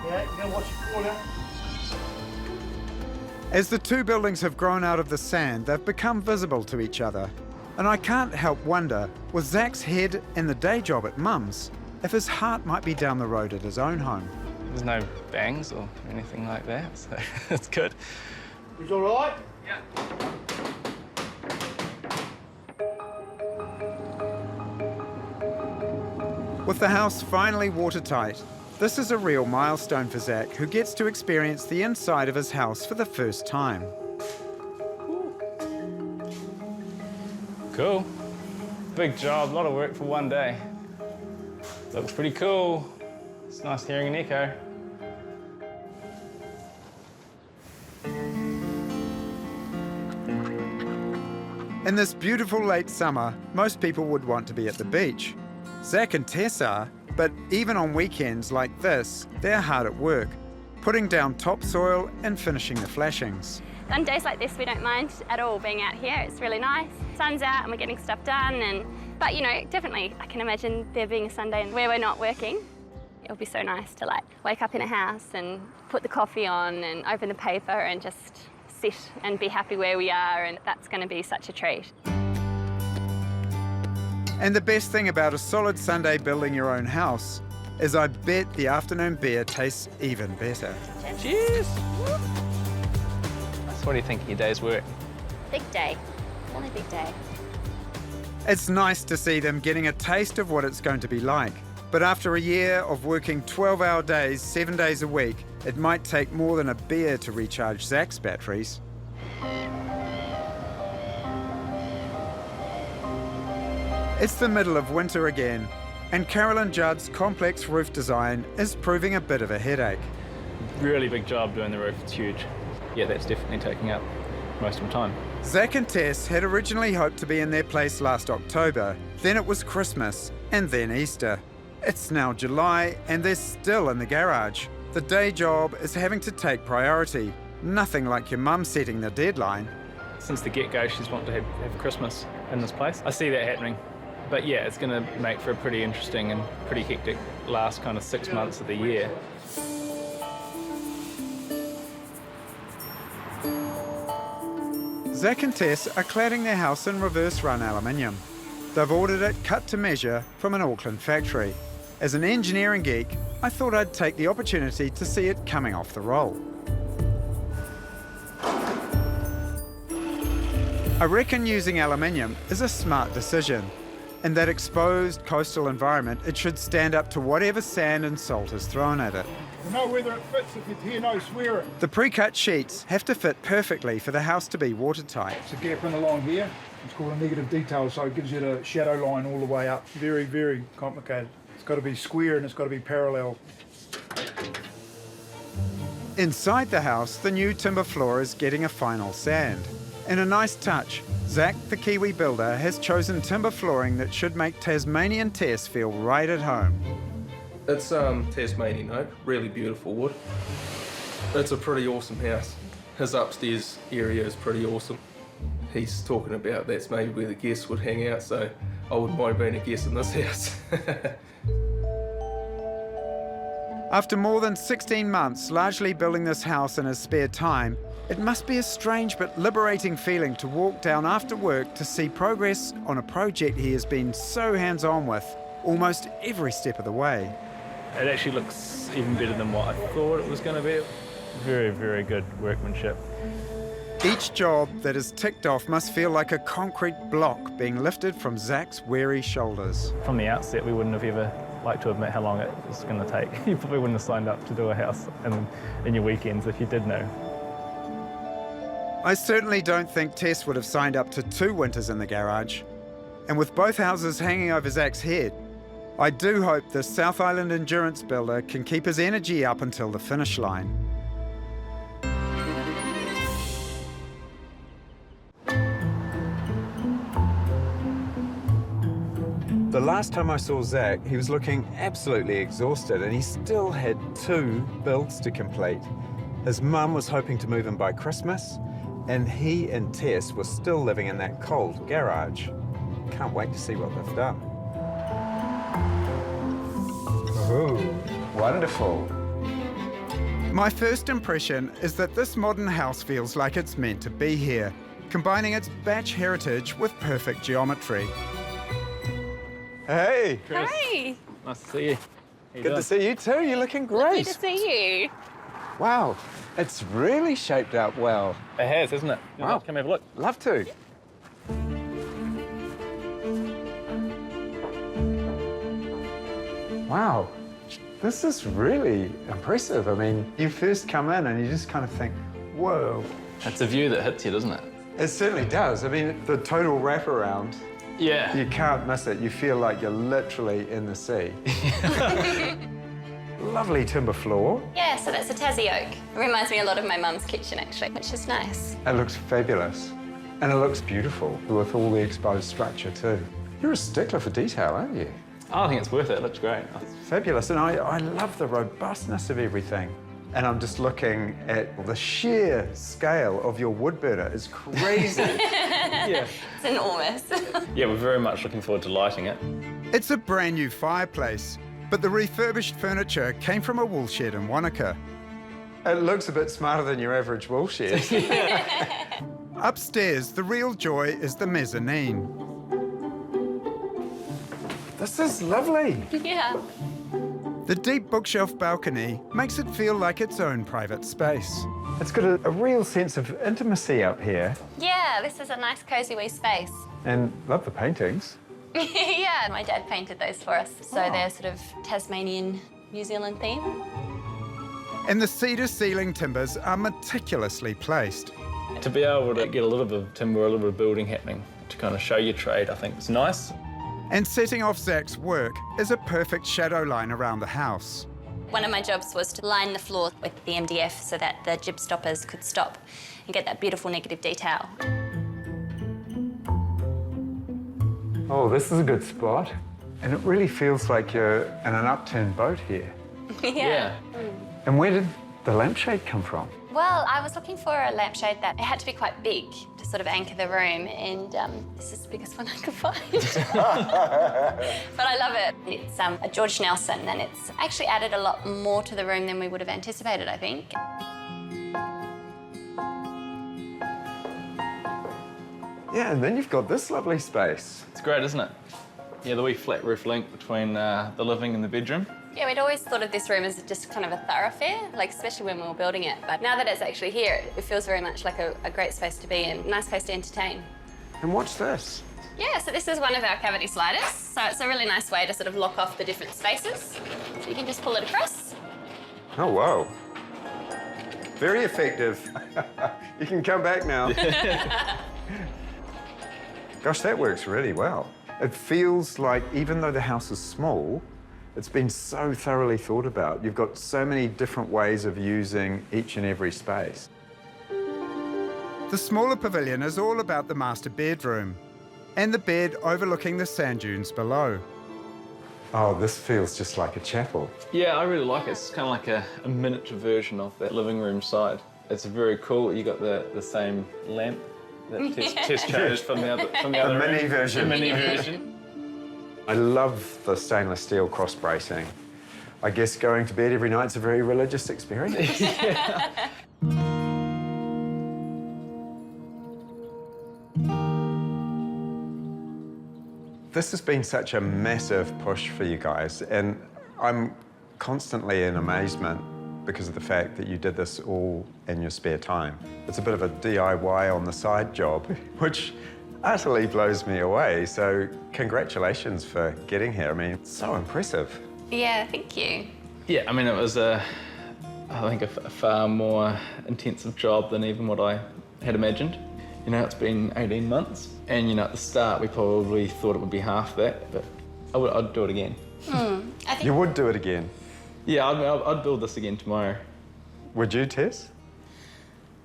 Yeah, you gotta watch your corner. As the 2 buildings have grown out of the sand, they've become visible to each other. And I can't help wonder, with Zach's head in the day job at Mum's, if his heart might be down the road at his own home. There's no bangs or anything like that, so it's good. Is all right? Yeah. With the house finally watertight, this is a real milestone for Zach, who gets to experience the inside of his house for the first time. Cool. Big job, a lot of work for one day. Looks pretty cool. It's nice hearing an echo. In this beautiful late summer, most people would want to be at the beach. Zach and Tess are, but even on weekends like this, they're hard at work, putting down topsoil and finishing the flashings. On days like this, we don't mind at all being out here. It's really nice. Sun's out and we're getting stuff done. But you know, definitely, I can imagine there being a Sunday where we're not working. It'll be so nice to like wake up in a house and put the coffee on and open the paper and just sit and be happy where we are. And that's going to be such a treat. And the best thing about a solid Sunday building your own house is I bet the afternoon beer tastes even better. Cheers! So what do you think of your day's work? Big day. Really big day. It's nice to see them getting a taste of what it's going to be like. But after a year of working 12-hour days, 7 days a week, it might take more than a beer to recharge Zach's batteries. It's the middle of winter again, and Carol and Judd's complex roof design is proving a bit of a headache. Really big job doing the roof, it's huge. yeah, that's definitely taking up most of my time. Zach and Tess had originally hoped to be in their place last October, then it was Christmas, and then Easter. It's now July, and they're still in the garage. The day job is having to take priority. Nothing like your mum setting the deadline. Since the get-go, she's wanted to have Christmas in this place. I see that happening. But yeah, it's going to make for a pretty interesting and pretty hectic last kind of 6 months of the year. Zach and Tess are cladding their house in reverse-run aluminium. They've ordered it cut to measure from an Auckland factory. As an engineering geek, I thought I'd take the opportunity to see it coming off the roll. I reckon using aluminium is a smart decision. In that exposed coastal environment, it should stand up to whatever sand and salt is thrown at it. You know whether it fits if you hear no swearing. The pre-cut sheets have to fit perfectly for the house to be watertight. It's a gap in the line here. It's called a negative detail, so it gives you the shadow line all the way up. Very, very complicated. It's got to be square and it's got to be parallel. Inside the house, the new timber floor is getting a final sand. In a nice touch, Zach, the Kiwi builder, has chosen timber flooring that should make Tasmanian Tess feel right at home. It's Tasmanian oak, really beautiful wood. It's a pretty awesome house. His upstairs area is pretty awesome. He's talking about that's maybe where the guests would hang out, so I wouldn't mind being a guest in this house. After more than 16 months largely building this house in his spare time, it must be a strange but liberating feeling to walk down after work to see progress on a project he has been so hands-on with almost every step of the way. It actually looks even better than what I thought it was going to be. Very, very good workmanship. Each job that is ticked off must feel like a concrete block being lifted from Zach's weary shoulders. From the outset, we wouldn't have ever liked to admit how long it was going to take. You probably wouldn't have signed up to do a house in your weekends if you did know. I certainly don't think Tess would have signed up to 2 winters in the garage. And with both houses hanging over Zach's head, I do hope the South Island endurance builder can keep his energy up until the finish line. The last time I saw Zach, he was looking absolutely exhausted and he still had 2 builds to complete. His mum was hoping to move in by Christmas, and he and Tess were still living in that cold garage. Can't wait to see what they've done. Ooh, wonderful. My first impression is that this modern house feels like it's meant to be here, combining its batch heritage with perfect geometry. Hey! Chris. Hey! Nice to see you. Good to see you too, you're looking great. Lovely to see you. Wow, it's really shaped up well. It has, hasn't it? Wow. Come have a look. Love to. Wow, this is really impressive. I mean, you first come in and you just kind of think, whoa. It's a view that hits you, doesn't it? It certainly does. I mean, the total wraparound. Yeah. You can't miss it. You feel like you're literally in the sea. Lovely timber floor. Yeah, so that's a Tassie oak. It reminds me a lot of my mum's kitchen, actually, which is nice. It looks fabulous. And it looks beautiful with all the exposed structure too. You're a stickler for detail, aren't you? I think it's worth it. It looks great. Fabulous. And I love the robustness of everything. And I'm just looking at the sheer scale of your wood burner. It's crazy. Yeah. It's enormous. Yeah, we're very much looking forward to lighting it. It's a brand new fireplace, but the refurbished furniture came from a wool shed in Wanaka. It looks a bit smarter than your average wool shed. Upstairs, the real joy is the mezzanine. This is lovely. Yeah. The deep bookshelf balcony makes it feel like its own private space. It's got a real sense of intimacy up here. Yeah, this is a nice, cosy wee space. And love the paintings. Yeah, my dad painted those for us. So they're sort of Tasmanian, New Zealand theme. And the cedar ceiling timbers are meticulously placed. To be able to get a little bit of timber, a little bit of building happening, to kind of show your trade, I think it's nice. And setting off Zach's work is a perfect shadow line around the house. One of my jobs was to line the floor with the MDF so that the jib stoppers could stop and get that beautiful negative detail. Oh, this is a good spot. And it really feels like you're in an upturned boat here. Yeah. And where did the lampshade come from? Well, I was looking for a lampshade that it had to be quite big to sort of anchor the room, and this is the biggest one I could find. But I love it. It's a George Nelson, and it's actually added a lot more to the room than we would have anticipated, I think. Yeah, and then you've got this lovely space. It's great, isn't it? Yeah, the wee flat roof link between the living and the bedroom. Yeah, we'd always thought of this room as just kind of a thoroughfare, like especially when we were building it. But now that it's actually here, it feels very much like a great space to be in, a nice place to entertain. And what's this? Yeah, so this is one of our cavity sliders. So it's a really nice way to sort of lock off the different spaces. So you can just pull it across. Oh, whoa. Very effective. You can come back now. Gosh, that works really well. It feels like even though the house is small, it's been so thoroughly thought about. You've got so many different ways of using each and every space. The smaller pavilion is all about the master bedroom and the bed overlooking the sand dunes below. Oh, this feels just like a chapel. Yeah, I really like it. It's kind of like a miniature version of that living room side. It's very cool. You got the same lamp that Tess chose from the other mini room. version. A mini version. I love the stainless steel cross bracing. I guess going to bed every night's a very religious experience. This has been such a massive push for you guys, and I'm constantly in amazement because of the fact that you did this all in your spare time. It's a bit of a DIY on the side job, which utterly blows me away. So congratulations for getting here. I mean, it's so impressive. Yeah, thank you. Yeah, I mean, it was I think a far more intensive job than even what I had imagined. You know, it's been 18 months, and you know, at the start we probably thought it would be half that, but I'd do it again. I think You would do it again? Yeah, I'd build this again tomorrow. Would you, Tess?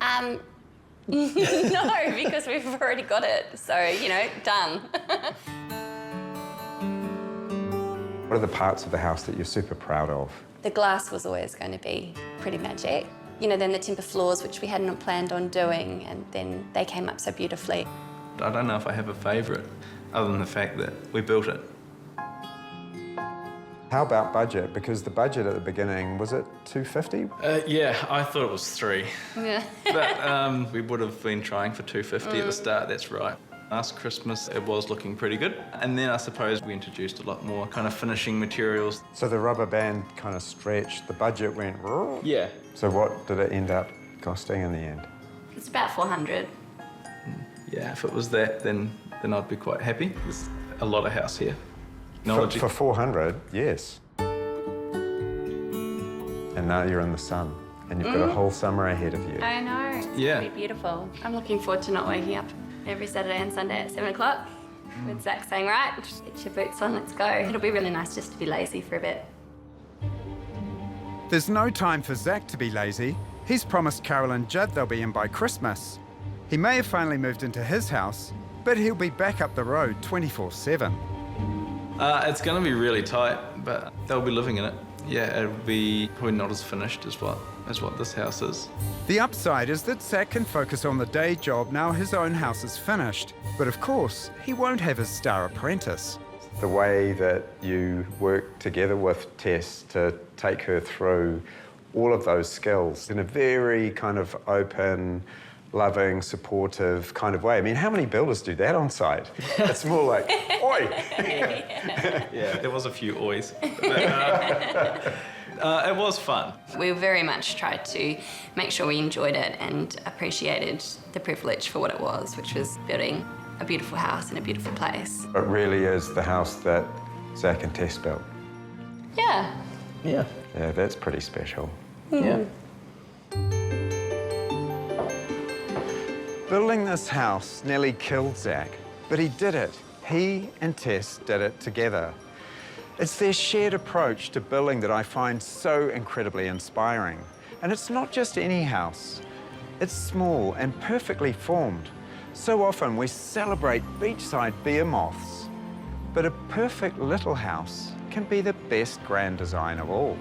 no, because we've already got it. So, you know, done. What are the parts of the house that you're super proud of? The glass was always going to be pretty magic. You know, then the timber floors, which we hadn't planned on doing, and then they came up so beautifully. I don't know if I have a favourite, other than the fact that we built it. How about budget? Because the budget at the beginning, was it $250? Yeah, I thought it was 3. Yeah. But we would have been trying for $250 at the start, that's right. Last Christmas, it was looking pretty good. And then I suppose we introduced a lot more kind of finishing materials. So the rubber band kind of stretched, the budget went... Yeah. So what did it end up costing in the end? It's about 400. Yeah, if it was that, then I'd be quite happy. There's a lot of house here. For 400, yes. And now you're in the sun, and you've got a whole summer ahead of you. I know. It's going to be beautiful. I'm looking forward to not waking up every Saturday and Sunday at 7 o'clock with Zach saying, right, get your boots on, let's go. It'll be really nice just to be lazy for a bit. There's no time for Zach to be lazy. He's promised Carol and Judd they'll be in by Christmas. He may have finally moved into his house, but he'll be back up the road 24/7. It's going to be really tight, but they'll be living in it. Yeah, it'll be probably not as finished as what this house is. The upside is that Zach can focus on the day job now his own house is finished. But of course, he won't have his star apprentice. The way that you work together with Tess to take her through all of those skills in a very kind of open, loving, supportive kind of way. I mean, how many builders do that on site? It's more like, oi! Yeah, there was a few oys. But, it was fun. We very much tried to make sure we enjoyed it and appreciated the privilege for what it was, which was building a beautiful house in a beautiful place. It really is the house that Zach and Tess built. Yeah. Yeah. Yeah, that's pretty special. Yeah. Building this house nearly killed Zach, but he did it. He and Tess did it together. It's their shared approach to building that I find so incredibly inspiring. And it's not just any house. It's small and perfectly formed. So often we celebrate beachside behemoths, but a perfect little house can be the best grand design of all.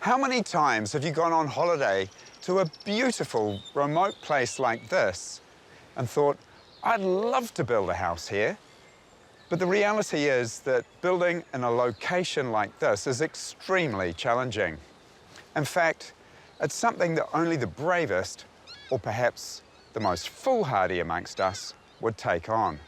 How many times have you gone on holiday to a beautiful remote place like this and thought, I'd love to build a house here? But the reality is that building in a location like this is extremely challenging. In fact, it's something that only the bravest, or perhaps the most foolhardy amongst us, would take on.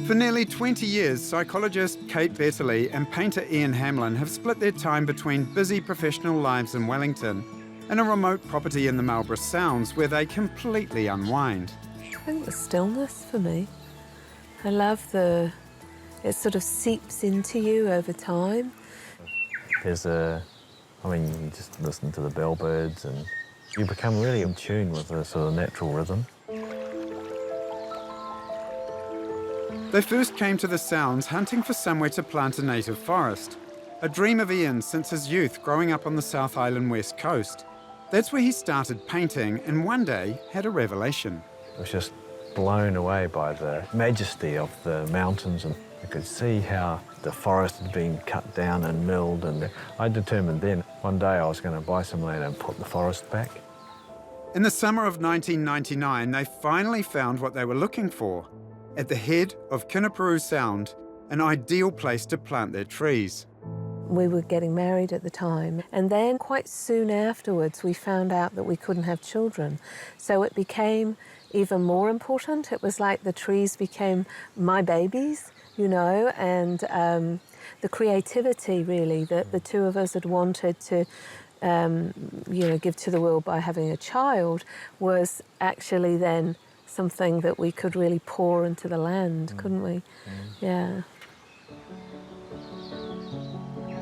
For nearly 20 years, psychologist Kate Betterley and painter Ian Hamlin have split their time between busy professional lives in Wellington and a remote property in the Marlborough Sounds where they completely unwind. I think the stillness for me. I love it sort of seeps into you over time. You just listen to the bellbirds and you become really in tune with the sort of natural rhythm. They first came to the Sounds hunting for somewhere to plant a native forest, a dream of Ian's since his youth growing up on the South Island west coast. That's where he started painting and one day had a revelation. I was just blown away by the majesty of the mountains, and you could see how the forest had been cut down and milled, and I determined then one day I was going to buy some land and put the forest back. In the summer of 1999, they finally found what they were looking for. At the head of Kenepuru Sound, an ideal place to plant their trees. We were getting married at the time, and then quite soon afterwards we found out that we couldn't have children. So it became even more important. It was like the trees became my babies, you know, and the creativity really that the two of us had wanted to give to the world by having a child was actually then something that we could really pour into the land, couldn't we? Yeah.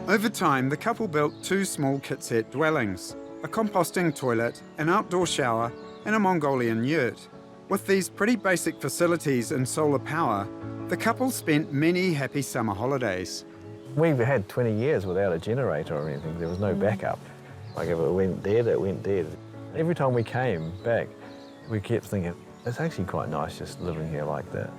Over time, the couple built 2 small kit-set dwellings, a composting toilet, an outdoor shower, and a Mongolian yurt. With these pretty basic facilities and solar power, the couple spent many happy summer holidays. We've had 20 years without a generator or anything. There was no backup. Like if it went dead, it went dead. Every time we came back, we kept thinking, it's actually quite nice just living here like this.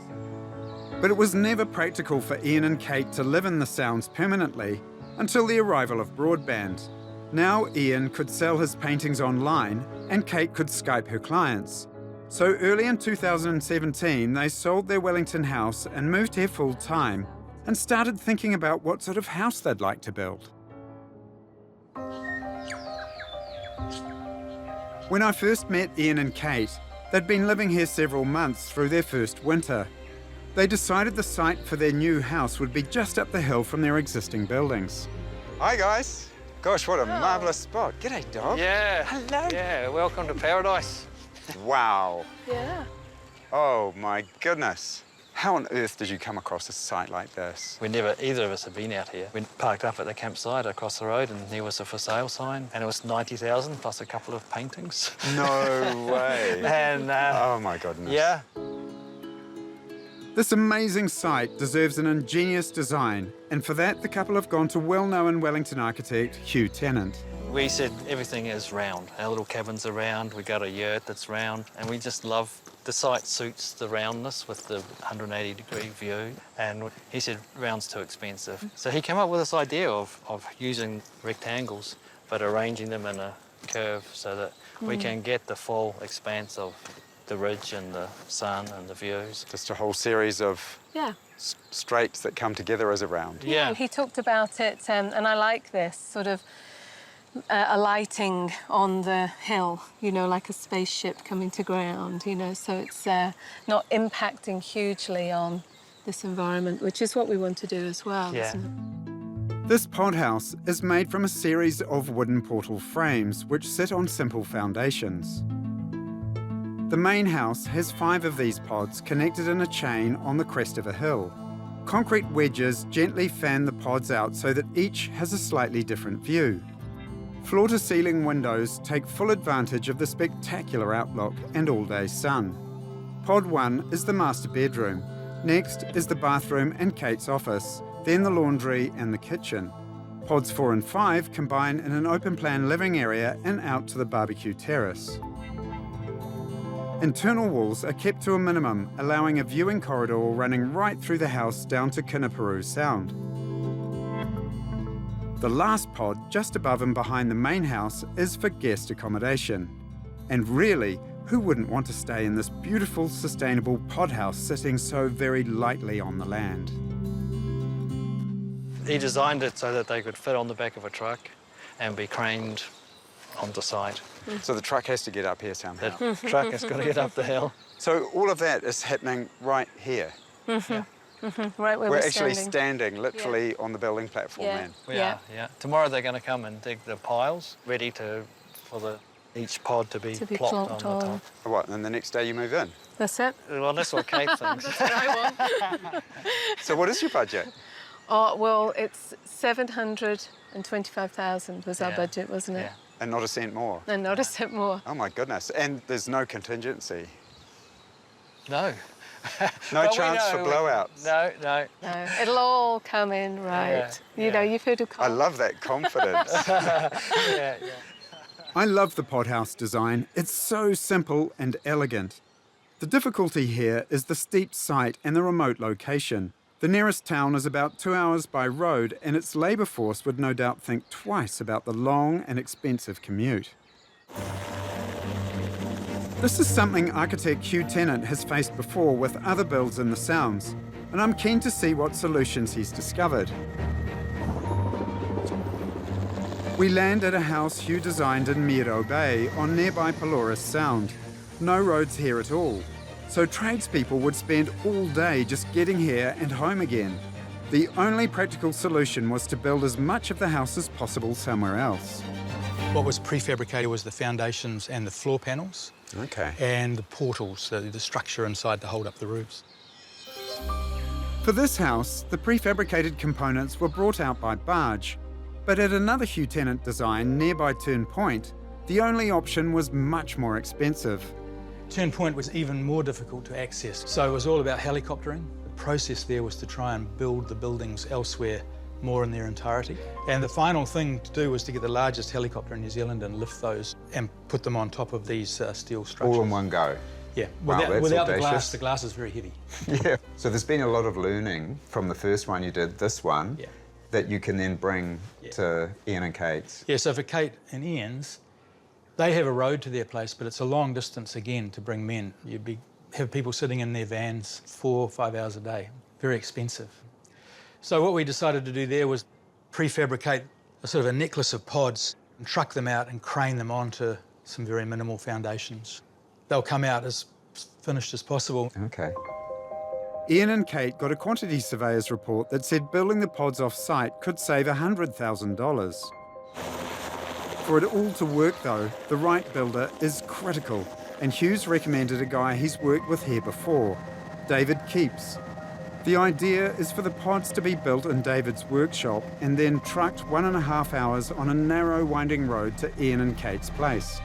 But it was never practical for Ian and Kate to live in the Sounds permanently until the arrival of broadband. Now Ian could sell his paintings online and Kate could Skype her clients. So early in 2017, they sold their Wellington house and moved here full time and started thinking about what sort of house they'd like to build. When I first met Ian and Kate, they'd been living here several months through their first winter. They decided the site for their new house would be just up the hill from their existing buildings. Hi guys. Gosh, what a marvellous spot. G'day, dog. Yeah. Hello. Yeah, welcome to paradise. Wow. Yeah. Oh my goodness. How on earth did you come across a site like this? Either of us have been out here. We parked up at the campsite across the road and there was a for sale sign and it was 90,000 plus a couple of paintings. No way. And oh my goodness. Yeah. This amazing site deserves an ingenious design, and for that the couple have gone to well-known Wellington architect Hugh Tennant. We said everything is round. Our little cabins are round, we got a yurt that's round, and we just love the site suits the roundness with the 180-degree view. And he said round's too expensive. So he came up with this idea of using rectangles, but arranging them in a curve so that we can get the full expanse of the ridge and the sun and the views. Just a whole series of straights that come together as a round. Yeah, and he talked about it, and I like this, sort of alighting on the hill, you know, like a spaceship coming to ground, you know, so it's not impacting hugely on this environment, which is what we want to do as well, isn't it? This pod house is made from a series of wooden portal frames which sit on simple foundations. The main house has 5 of these pods connected in a chain on the crest of a hill. Concrete wedges gently fan the pods out so that each has a slightly different view. Floor-to-ceiling windows take full advantage of the spectacular outlook and all-day sun. Pod 1 is the master bedroom. Next is the bathroom and Kate's office, then the laundry and the kitchen. Pods 4 and 5 combine in an open-plan living area and out to the barbecue terrace. Internal walls are kept to a minimum, allowing a viewing corridor running right through the house down to Kenepuru Sound. The last pod, just above and behind the main house, is for guest accommodation. And really, who wouldn't want to stay in this beautiful, sustainable pod house sitting so very lightly on the land? He designed it so that they could fit on the back of a truck and be craned onto site. So the truck has to get up here somehow. The truck has got to get up the hill. So all of that is happening right here. Right where we're we're actually standing literally on the building platform then. We are. Tomorrow they're going to come and dig the piles, ready for each pod to be plopped on the top. What, and the next day you move in? That's it. Well, that's what Kate thinks. That's what I want. So what is your budget? Oh, well, it's 725,000 was our budget, wasn't it? And not a cent more? And not a cent more. Oh my goodness, and there's no contingency? No. No chance for blowouts? No. No, it'll all come in right. You know, you've heard of I love that confidence. I love the pod house design. It's so simple and elegant. The difficulty here is the steep site and the remote location. The nearest town is about 2 hours by road, and its labour force would no doubt think twice about the long and expensive commute. This is something architect Hugh Tennant has faced before with other builds in the Sounds, and I'm keen to see what solutions he's discovered. We land at a house Hugh designed in Miro Bay on nearby Pelorus Sound. No roads here at all, so tradespeople would spend all day just getting here and home again. The only practical solution was to build as much of the house as possible somewhere else. What was prefabricated was the foundations and the floor panels. Okay. And the portals, the structure inside to hold up the roofs. For this house, the prefabricated components were brought out by barge, but at another Hugh Tennant design nearby Turn Point, the only option was much more expensive. Turn Point was even more difficult to access, so it was all about helicoptering. The process there was to try and build the buildings elsewhere more in their entirety. And the final thing to do was to get the largest helicopter in New Zealand and lift those and put them on top of these steel structures. All in one go? Yeah, Wow, without the glass is very heavy. Yeah. So there's been a lot of learning from the first one you did, this one, that you can then bring to Ian and Kate's. Yeah, so for Kate and Ian's, they have a road to their place, but it's a long distance again to bring men. You'd have people sitting in their vans 4 or 5 hours a day. Very expensive. So what we decided to do there was prefabricate a sort of a necklace of pods and truck them out and crane them onto some very minimal foundations. They'll come out as finished as possible. Okay. Ian and Kate got a quantity surveyor's report that said building the pods off-site could save $100,000. For it all to work, though, the right builder is critical, and Hughes recommended a guy he's worked with here before, David Keeps. The idea is for the pods to be built in David's workshop and then trucked 1.5 hours on a narrow, winding road to Ian and Kate's place.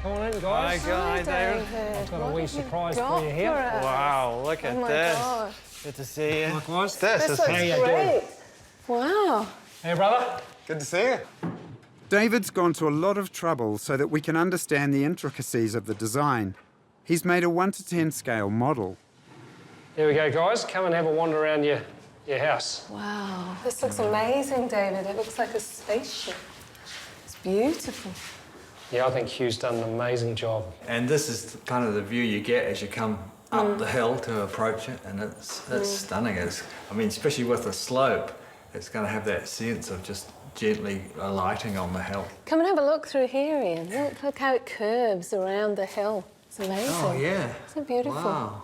Morning, Hi, David. I've got a wee surprise for you here. Wow, look at this. Gosh. Good to see you. Likewise. This is looks great. Wow. Hey, brother. Good to see you. David's gone to a lot of trouble so that we can understand the intricacies of the design. He's made a 1 to 10 scale model. There we go, guys. Come and have a wander around your house. Wow, this looks amazing, David. It looks like a spaceship. It's beautiful. Yeah, I think Hugh's done an amazing job. And this is kind of the view you get as you come up the hill to approach it, and it's stunning. I mean, especially with the slope, it's going to have that sense of just gently alighting on the hill. Come and have a look through here, Ian. Look how it curves around the hill. It's amazing. Oh, yeah. Isn't it beautiful? Wow.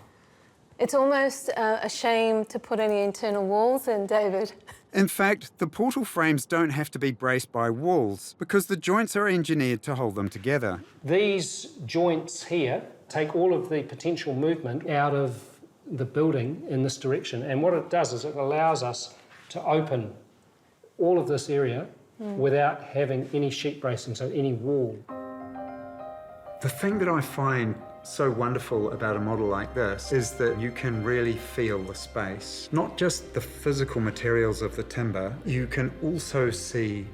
It's almost a shame to put any internal walls in, David. In fact, the portal frames don't have to be braced by walls because the joints are engineered to hold them together. These joints here take all of the potential movement out of the building in this direction, and what it does is it allows us to open all of this area without having any sheet bracing, so any wall. The thing that I find so wonderful about a model like this is that you can really feel the space. Not just the physical materials of the timber, you can also see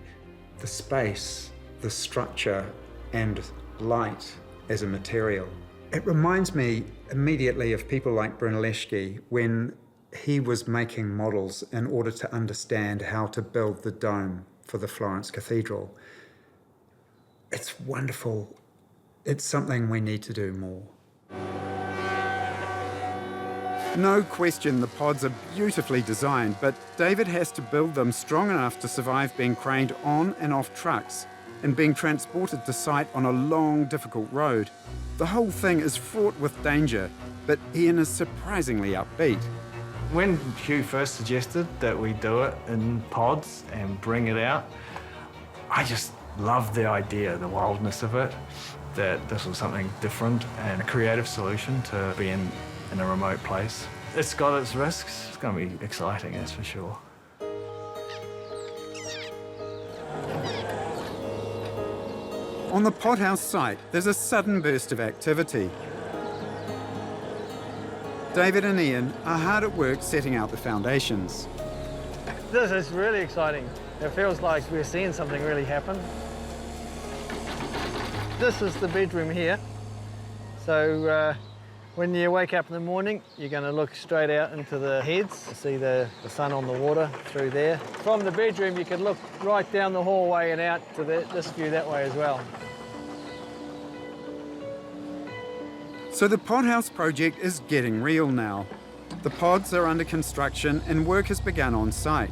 the space, the structure, and light as a material. It reminds me immediately of people like Brunelleschi when he was making models in order to understand how to build the dome for the Florence Cathedral. It's wonderful. It's something we need to do more. No question the pods are beautifully designed, but David has to build them strong enough to survive being craned on and off trucks and being transported to site on a long, difficult road. The whole thing is fraught with danger, but Ian is surprisingly upbeat. When Hugh first suggested that we do it in pods and bring it out, I just loved the idea, the wildness of it, that this was something different and a creative solution to being in a remote place. It's got its risks. It's going to be exciting, that's for sure. On the pothouse site, there's a sudden burst of activity. David and Ian are hard at work setting out the foundations. This is really exciting. It feels like we're seeing something really happen. This is the bedroom here. So when you wake up in the morning, you're going to look straight out into the heads, see the sun on the water through there. From the bedroom, you can look right down the hallway and out to this view that way as well. So the podhouse project is getting real now. The pods are under construction and work has begun on site.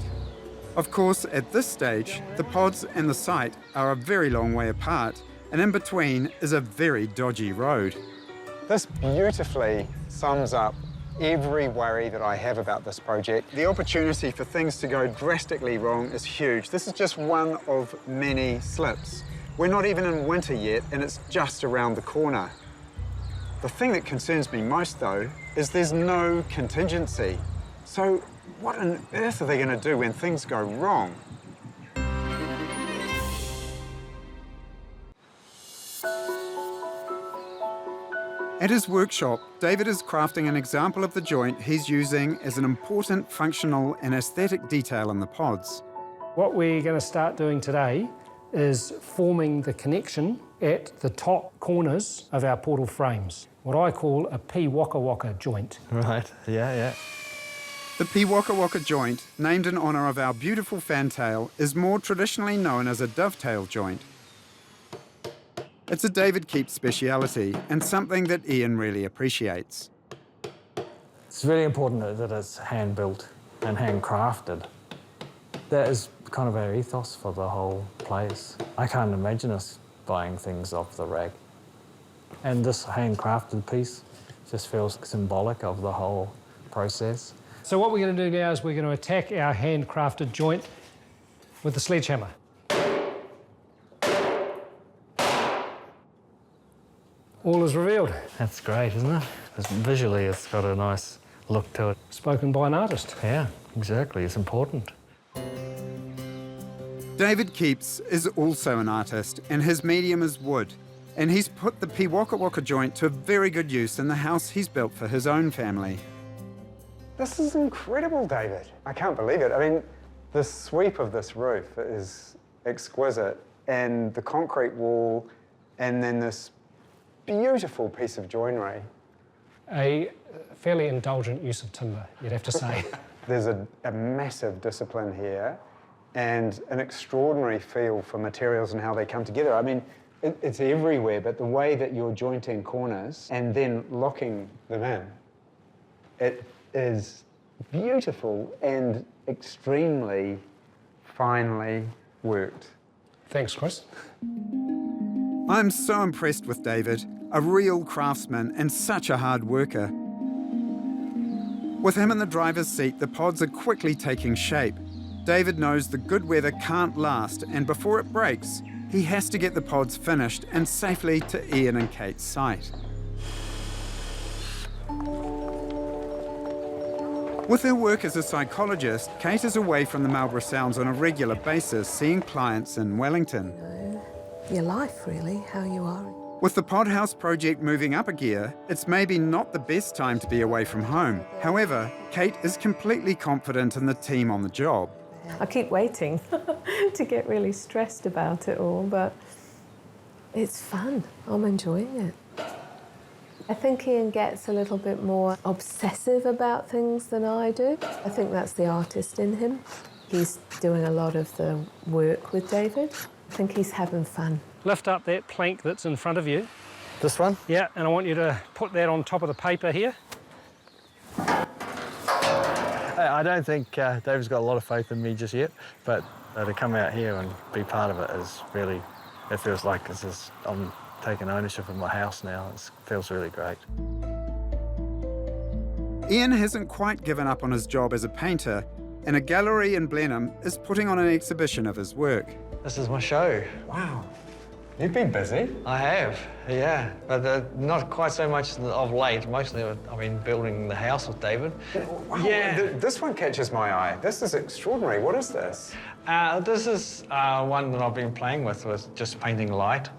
Of course, at this stage, the pods and the site are a very long way apart, and in between is a very dodgy road. This beautifully sums up every worry that I have about this project. The opportunity for things to go drastically wrong is huge. This is just one of many slips. We're not even in winter yet, and it's just around the corner. The thing that concerns me most, though, is there's no contingency. So what on earth are they going to do when things go wrong? At his workshop, David is crafting an example of the joint he's using as an important functional and aesthetic detail in the pods. What we're going to start doing today is forming the connection at the top corners of our portal frames, what I call a P-Waka Waka joint. Right, yeah. The P-Waka Waka joint, named in honour of our beautiful fantail, is more traditionally known as a dovetail joint. It's a David Keep speciality and something that Ian really appreciates. It's very important that it's hand-built and handcrafted. That is kind of our ethos for the whole place. I can't imagine us buying things off the rack. And this handcrafted piece just feels symbolic of the whole process. So what we're going to do now is we're going to attack our handcrafted joint with the sledgehammer. All is revealed. That's great, isn't it? Visually, it's got a nice look to it. Spoken by an artist. Yeah, exactly. It's important. David Keeps is also an artist, and his medium is wood. And he's put the P-Waka Waka joint to very good use in the house he's built for his own family. This is incredible, David. I can't believe it. I mean, the sweep of this roof is exquisite. and the concrete wall, and then this beautiful piece of joinery. A fairly indulgent use of timber, you'd have to say. There's a massive discipline here and an extraordinary feel for materials and how they come together. I mean, it's everywhere, but the way that you're jointing corners and then locking them in, it is beautiful and extremely finely worked. Thanks, Chris. I'm so impressed with David, a real craftsman and such a hard worker. With him in the driver's seat, the pods are quickly taking shape. David knows the good weather can't last, and before it breaks, he has to get the pods finished and safely to Ian and Kate's site. With her work as a psychologist, Kate is away from the Marlborough Sounds on a regular basis, seeing clients in Wellington. Your life, really, how you are. With the Pod House project moving up a gear, it's maybe not the best time to be away from home. However, Kate is completely confident in the team on the job. I keep waiting to get really stressed about it all, but it's fun. I'm enjoying it. I think Ian gets a little bit more obsessive about things than I do. I think that's the artist in him. He's doing a lot of the work with David. I think he's having fun. Lift up that plank that's in front of you. This one? Yeah, and I want you to put that on top of the paper here. I don't think David's got a lot of faith in me just yet, but to come out here and be part of it is really, it feels like I'm taking ownership of my house now. It feels really great. Ian hasn't quite given up on his job as a painter, and a gallery in Blenheim is putting on an exhibition of his work. This is my show. Wow. You've been busy. I have, yeah, but not quite so much of late. Mostly I've been building the house with David. Wow. Yeah. This one catches my eye. This is extraordinary. What is this? This is one that I've been playing with just painting light.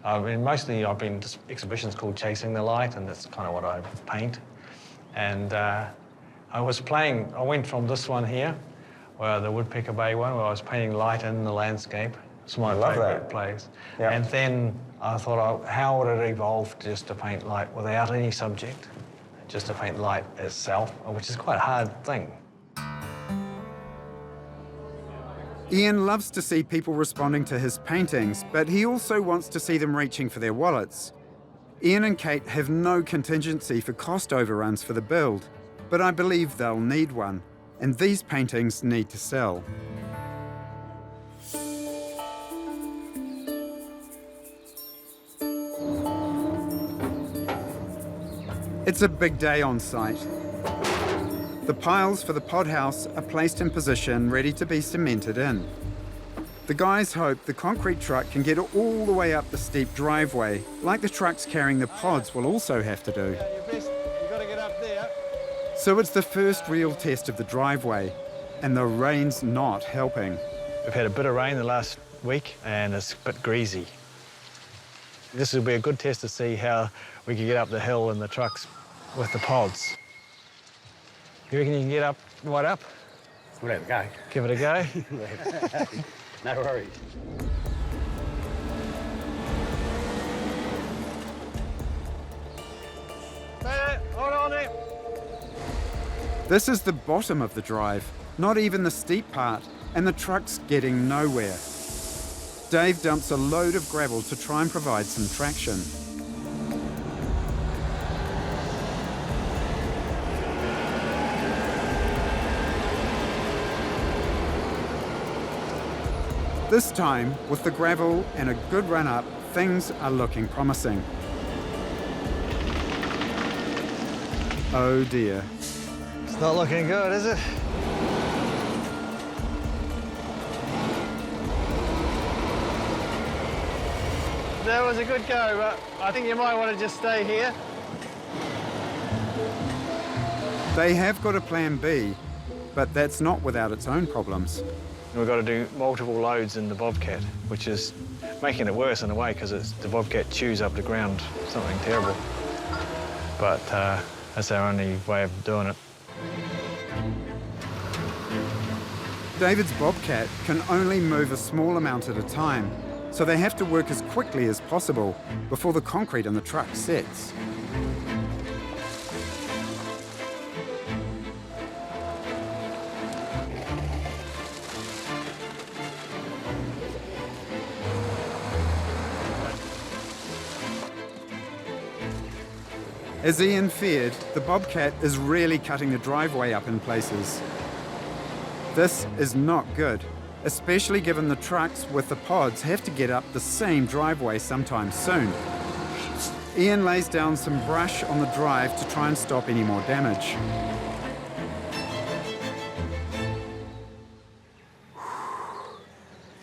Mostly I've been just exhibitions called Chasing the Light, and that's kind of what I paint. And I went from this one here, where the Woodpecker Bay one, where I was painting light in the landscape. It's my favourite place. Yep. And then I thought, how would it evolve just to paint light without any subject? Just to paint light itself, which is quite a hard thing. Ian loves to see people responding to his paintings, but he also wants to see them reaching for their wallets. Ian and Kate have no contingency for cost overruns for the build, but I believe they'll need one, and these paintings need to sell. It's a big day on site. The piles for the pod house are placed in position, ready to be cemented in. The guys hope the concrete truck can get all the way up the steep driveway, like the trucks carrying the pods will also have to do. So it's the first real test of the driveway, and the rain's not helping. We've had a bit of rain the last week, and it's a bit greasy. This will be a good test to see how we can get up the hill in the trucks with the pods. You reckon you can get up, right up? We'll have a go. Give it a go? No worries. Hold on there. This is the bottom of the drive, not even the steep part, and the truck's getting nowhere. Dave dumps a load of gravel to try and provide some traction. This time, with the gravel and a good run up, things are looking promising. Oh dear. It's not looking good, is it? That was a good go, but I think you might want to just stay here. They have got a plan B, but that's not without its own problems. We've got to do multiple loads in the Bobcat, which is making it worse in a way because the Bobcat chews up the ground, something terrible. But that's our only way of doing it. David's Bobcat can only move a small amount at a time, so they have to work as quickly as possible before the concrete in the truck sets. As Ian feared, the Bobcat is really cutting the driveway up in places. This is not good, especially given the trucks with the pods have to get up the same driveway sometime soon. Ian lays down some brush on the drive to try and stop any more damage.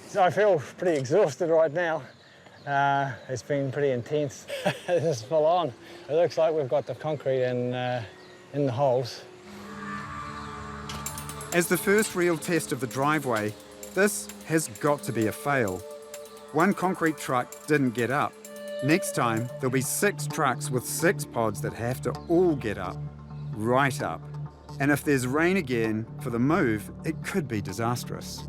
So I feel pretty exhausted right now. It's been pretty intense. It's full on. It looks like we've got the concrete in the holes. As the first real test of the driveway, this has got to be a fail. One concrete truck didn't get up. Next time, there'll be 6 trucks with 6 pods that have to all get up, right up. And if there's rain again for the move, it could be disastrous.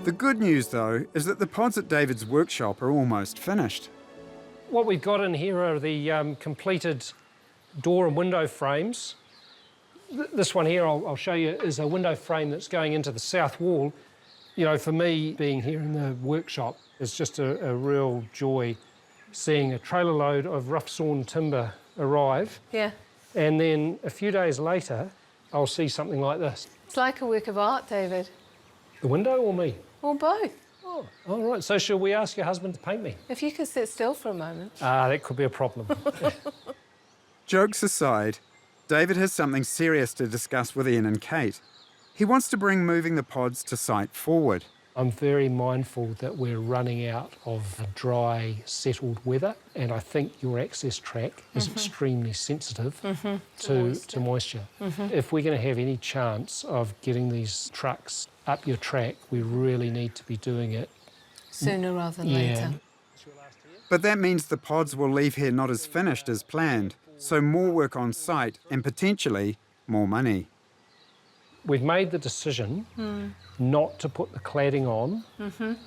The good news, though, is that the pods at David's workshop are almost finished. What we've got in here are the completed door and window frames. This one here, I'll show you, is a window frame that's going into the south wall. You know, for me, being here in the workshop, it's just a real joy seeing a trailer load of rough sawn timber arrive. Yeah. And then a few days later, I'll see something like this. It's like a work of art, David. The window or me? Or both. Oh, all right. So shall we ask your husband to paint me? If you could sit still for a moment. That could be a problem. Jokes aside, David has something serious to discuss with Ian and Kate. He wants to bring moving the pods to site forward. I'm very mindful that we're running out of dry, settled weather, and I think your access track is extremely sensitive to moisture. If we're going to have any chance of getting these trucks up your track, we really need to be doing it sooner rather than later. But that means the pods will leave here not as finished as planned, so more work on site and potentially more money. We've made the decision not to put the cladding on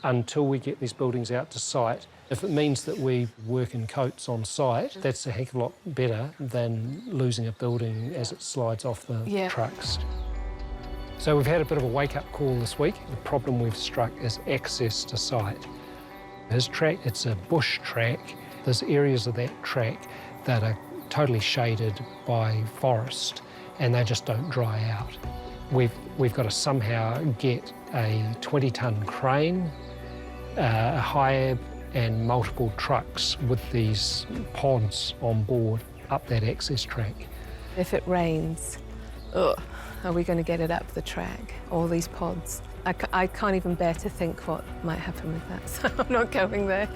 until we get these buildings out to site. If it means that we work in coats on site, that's a heck of a lot better than losing a building as it slides off the trucks. So we've had a bit of a wake-up call this week. The problem we've struck is access to site. His track, it's a bush track. There's areas of that track that are totally shaded by forest and they just don't dry out. We've got to somehow get a 20-tonne crane, a hiab and multiple trucks with these pods on board up that access track. If it rains, are we going to get it up the track? All these pods. I can't even bear to think what might happen with that, so I'm not going there.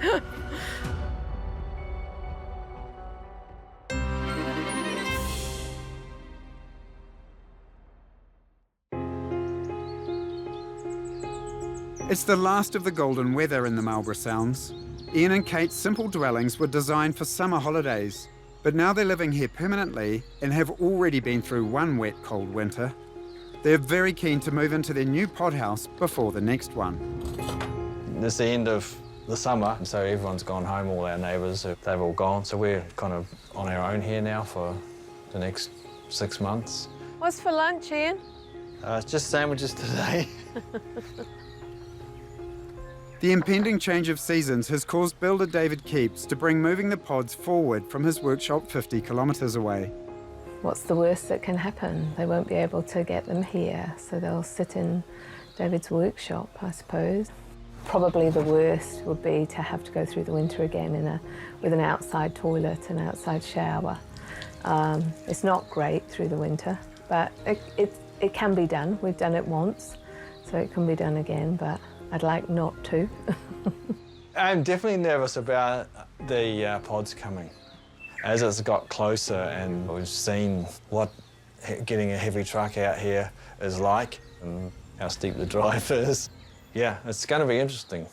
It's the last of the golden weather in the Marlborough Sounds. Ian and Kate's simple dwellings were designed for summer holidays, but now they're living here permanently and have already been through one wet, cold winter. They're very keen to move into their new pod house before the next one. It's the end of the summer, so everyone's gone home, all our neighbours, they've all gone, so we're kind of on our own here now for the next 6 months. What's for lunch, Ian? It's just sandwiches today. The impending change of seasons has caused builder David Keeps to bring moving the pods forward from his workshop 50 kilometres away. What's the worst that can happen? They won't be able to get them here, so they'll sit in David's workshop, I suppose. Probably the worst would be to have to go through the winter again with an outside toilet and outside shower. It's not great through the winter, but it can be done. We've done it once, so it can be done again, but I'd like not to. I'm definitely nervous about the pods coming. As it's got closer and we've seen what getting a heavy truck out here is like and how steep the drive is, yeah, it's going to be interesting.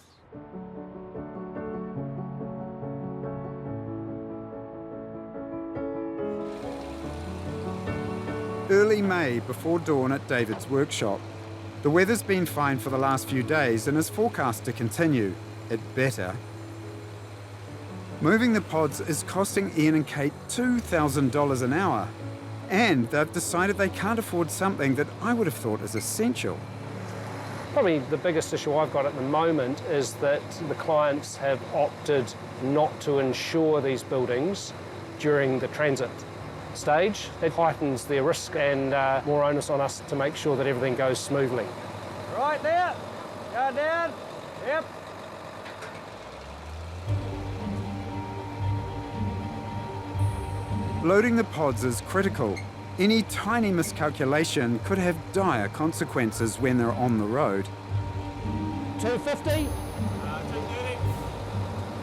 early May before dawn at David's workshop. The weather's been fine for the last few days and is forecast to continue. It better. Moving the pods is costing Ian and Kate $2,000 an hour. And they've decided they can't afford something that I would have thought is essential. Probably the biggest issue I've got at the moment is that the clients have opted not to insure these buildings during the transit stage. It heightens their risk and more onus on us to make sure that everything goes smoothly. Right there. Go down. Yep. Loading the pods is critical. Any tiny miscalculation could have dire consequences when they're on the road. 250.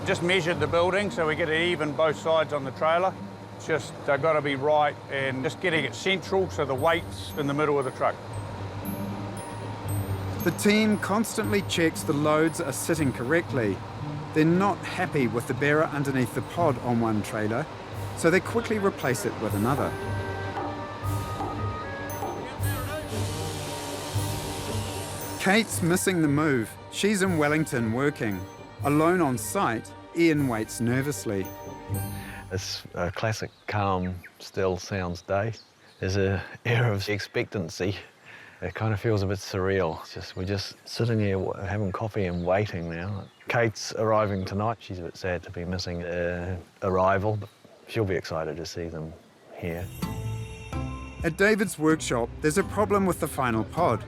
Just measured the building so we get it even both sides on the trailer. It's just they've got to be right and just getting it central so the weight's in the middle of the truck. The team constantly checks the loads are sitting correctly. They're not happy with the bearer underneath the pod on one trailer, so they quickly replace it with another. Kate's missing the move. She's in Wellington working. Alone on site, Ian waits nervously. It's a classic calm, still sounds day. There's an air of expectancy. It kind of feels a bit surreal. We're just sitting here having coffee and waiting now. Kate's arriving tonight. She's a bit sad to be missing arrival, but she'll be excited to see them here. At David's workshop, there's a problem with the final pod.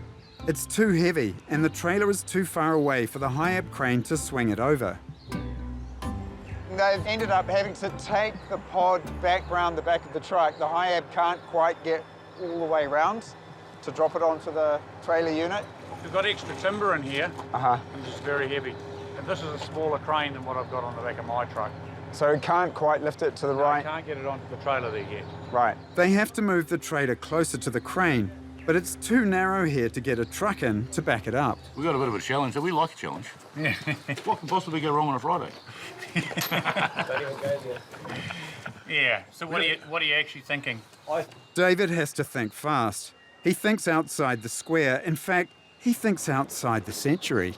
It's too heavy, and the trailer is too far away for the high-up crane to swing it over. They've ended up having to take the pod back round the back of the truck. The high-ab can't quite get all the way round to drop it onto the trailer unit. We've got extra timber in here, and it's very heavy. And this is a smaller crane than what I've got on the back of my truck. So it can't quite lift it to the right? I can't get it onto the trailer there yet. Right. They have to move the trailer closer to the crane, but it's too narrow here to get a truck in to back it up. We've got a bit of a challenge, so we like a challenge. Yeah. What can possibly go wrong on a Friday? Yeah, so what are you actually thinking? David has to think fast. He thinks outside the square. In fact, he thinks outside the century.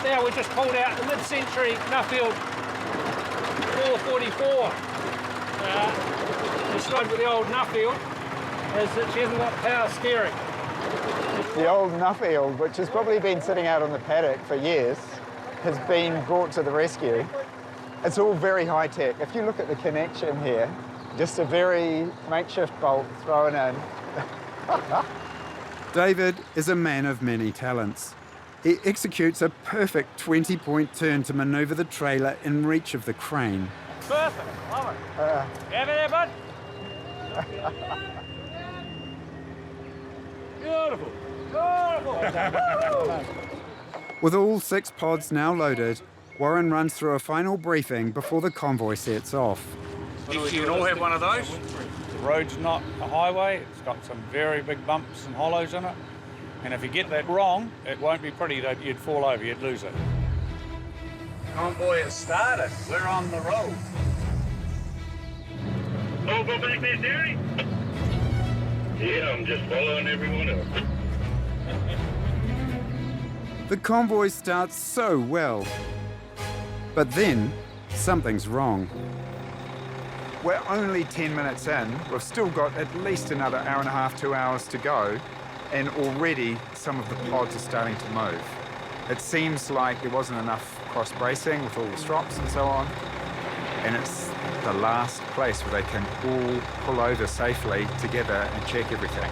Now we've just pulled out the mid-century Nuffield 444. The struggle with the old Nuffield is that she hasn't got power steering. The old Nuffield, which has probably been sitting out on the paddock for years, has been brought to the rescue. It's all very high-tech. If you look at the connection here, just a very makeshift bolt thrown in. David is a man of many talents. He executes a perfect 20-point turn to manoeuvre the trailer in reach of the crane. Perfect, love it. You have it there, bud? Beautiful, beautiful. With all 6 pods now loaded, Warren runs through a final briefing before the convoy sets off. You can all have one of those. The road's not a highway. It's got some very big bumps and hollows in it. And if you get that wrong, it won't be pretty. You'd fall over, you'd lose it. Convoy has started. We're on the road. Oh, go back there, Derry? Yeah, I'm just following everyone else. The convoy starts so well. But then, something's wrong. We're only 10 minutes in. We've still got at least another hour and a half, 2 hours to go, and already some of the pods are starting to move. It seems like there wasn't enough cross-bracing with all the strops and so on, and it's the last place where they can all pull over safely together and check everything.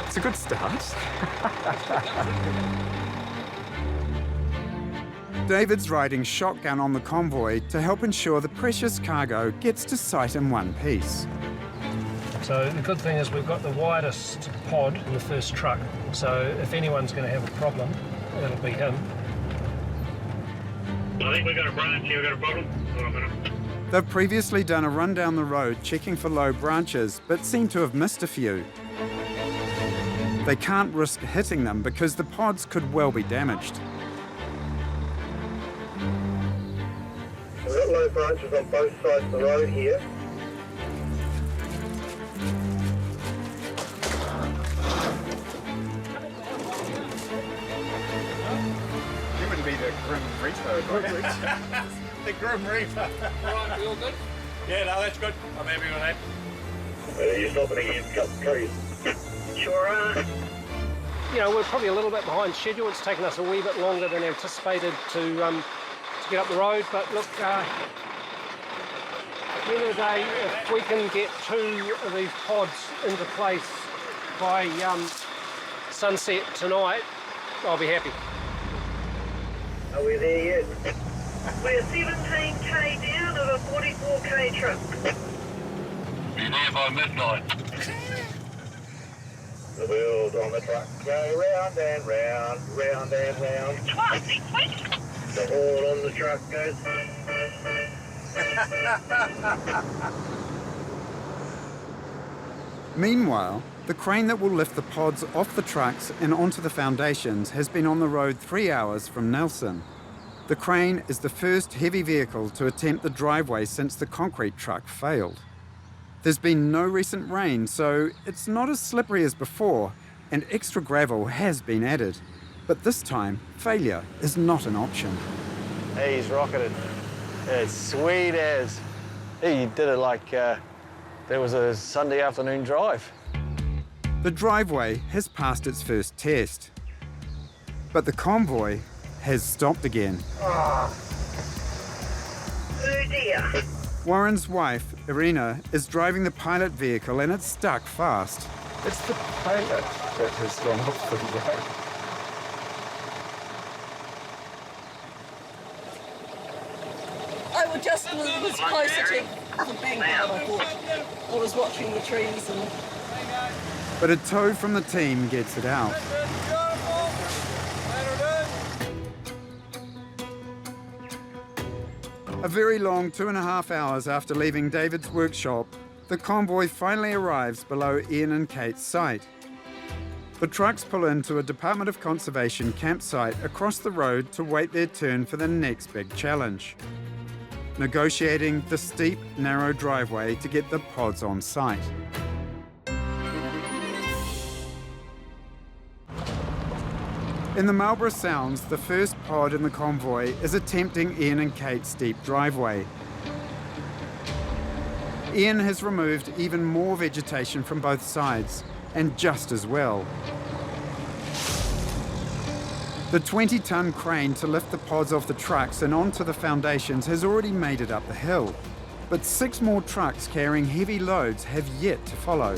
It's a good start. David's riding shotgun on the convoy to help ensure the precious cargo gets to site in one piece. So the good thing is we've got the widest pod in the first truck. So if anyone's going to have a problem, it'll be him. I think we've got a branch here. We've got a problem. Hold on a minute. They've previously done a run down the road checking for low branches, but seem to have missed a few. They can't risk hitting them because the pods could well be damaged. We've got low branches on both sides of the road here. The Grim Reaper. All right, we all good? Yeah, no, that's good. I'm happy with that. You're stopping again, cut the trees. Sure are. You know, we're probably a little bit behind schedule. It's taken us a wee bit longer than anticipated to get up the road. But look, at the end of the day, if we can get 2 of these pods into place by sunset tonight, I'll be happy. Are we there yet? We're 17k down of a 44k truck. Be there by midnight. The wheels on the truck go round and round, round and round. Twice each week. The horn on the truck goes. Meanwhile, the crane that will lift the pods off the trucks and onto the foundations has been on the road 3 hours from Nelson. The crane is the first heavy vehicle to attempt the driveway since the concrete truck failed. There's been no recent rain, so it's not as slippery as before, and extra gravel has been added. But this time, failure is not an option. Hey, he's rocketed. It's sweet as. He did it like there was a Sunday afternoon drive. The driveway has passed its first test, but the convoy has stopped again. Oh dear. Warren's wife, Irina, is driving the pilot vehicle and it's stuck fast. It's the pilot that has gone off the road. I would just was closer to the bank than I thought. I was watching the trees and... But a tow from the team gets it out. A very long 2.5 hours after leaving David's workshop, the convoy finally arrives below Ian and Kate's site. The trucks pull into a Department of Conservation campsite across the road to wait their turn for the next big challenge: negotiating the steep, narrow driveway to get the pods on site. In the Marlborough Sounds, the first pod in the convoy is attempting Ian and Kate's steep driveway. Ian has removed even more vegetation from both sides, and just as well. The 20-ton crane to lift the pods off the trucks and onto the foundations has already made it up the hill, but 6 more trucks carrying heavy loads have yet to follow.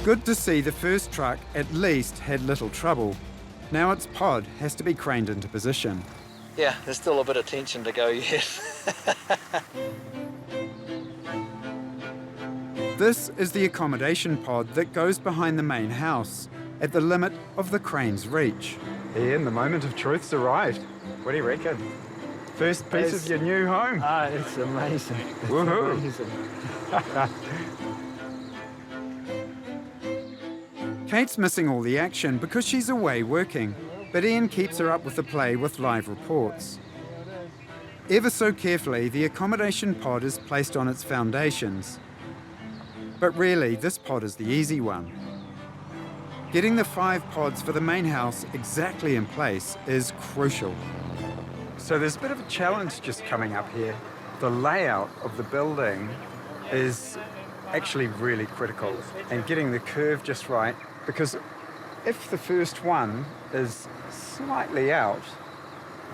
Good to see the first truck at least had little trouble. Now its pod has to be craned into position. Yeah, there's still a bit of tension to go yet. This is the accommodation pod that goes behind the main house, at the limit of the crane's reach. Ian, the moment of truth's arrived. What do you reckon? First piece of your new home. It's amazing. It's Woohoo! amazing. Kate's missing all the action because she's away working, but Ian keeps her up with the play with live reports. Ever so carefully, the accommodation pod is placed on its foundations. But really, this pod is the easy one. Getting the 5 pods for the main house exactly in place is crucial. So there's a bit of a challenge just coming up here. The layout of the building is actually really critical, and getting the curve just right, because if the first one is slightly out,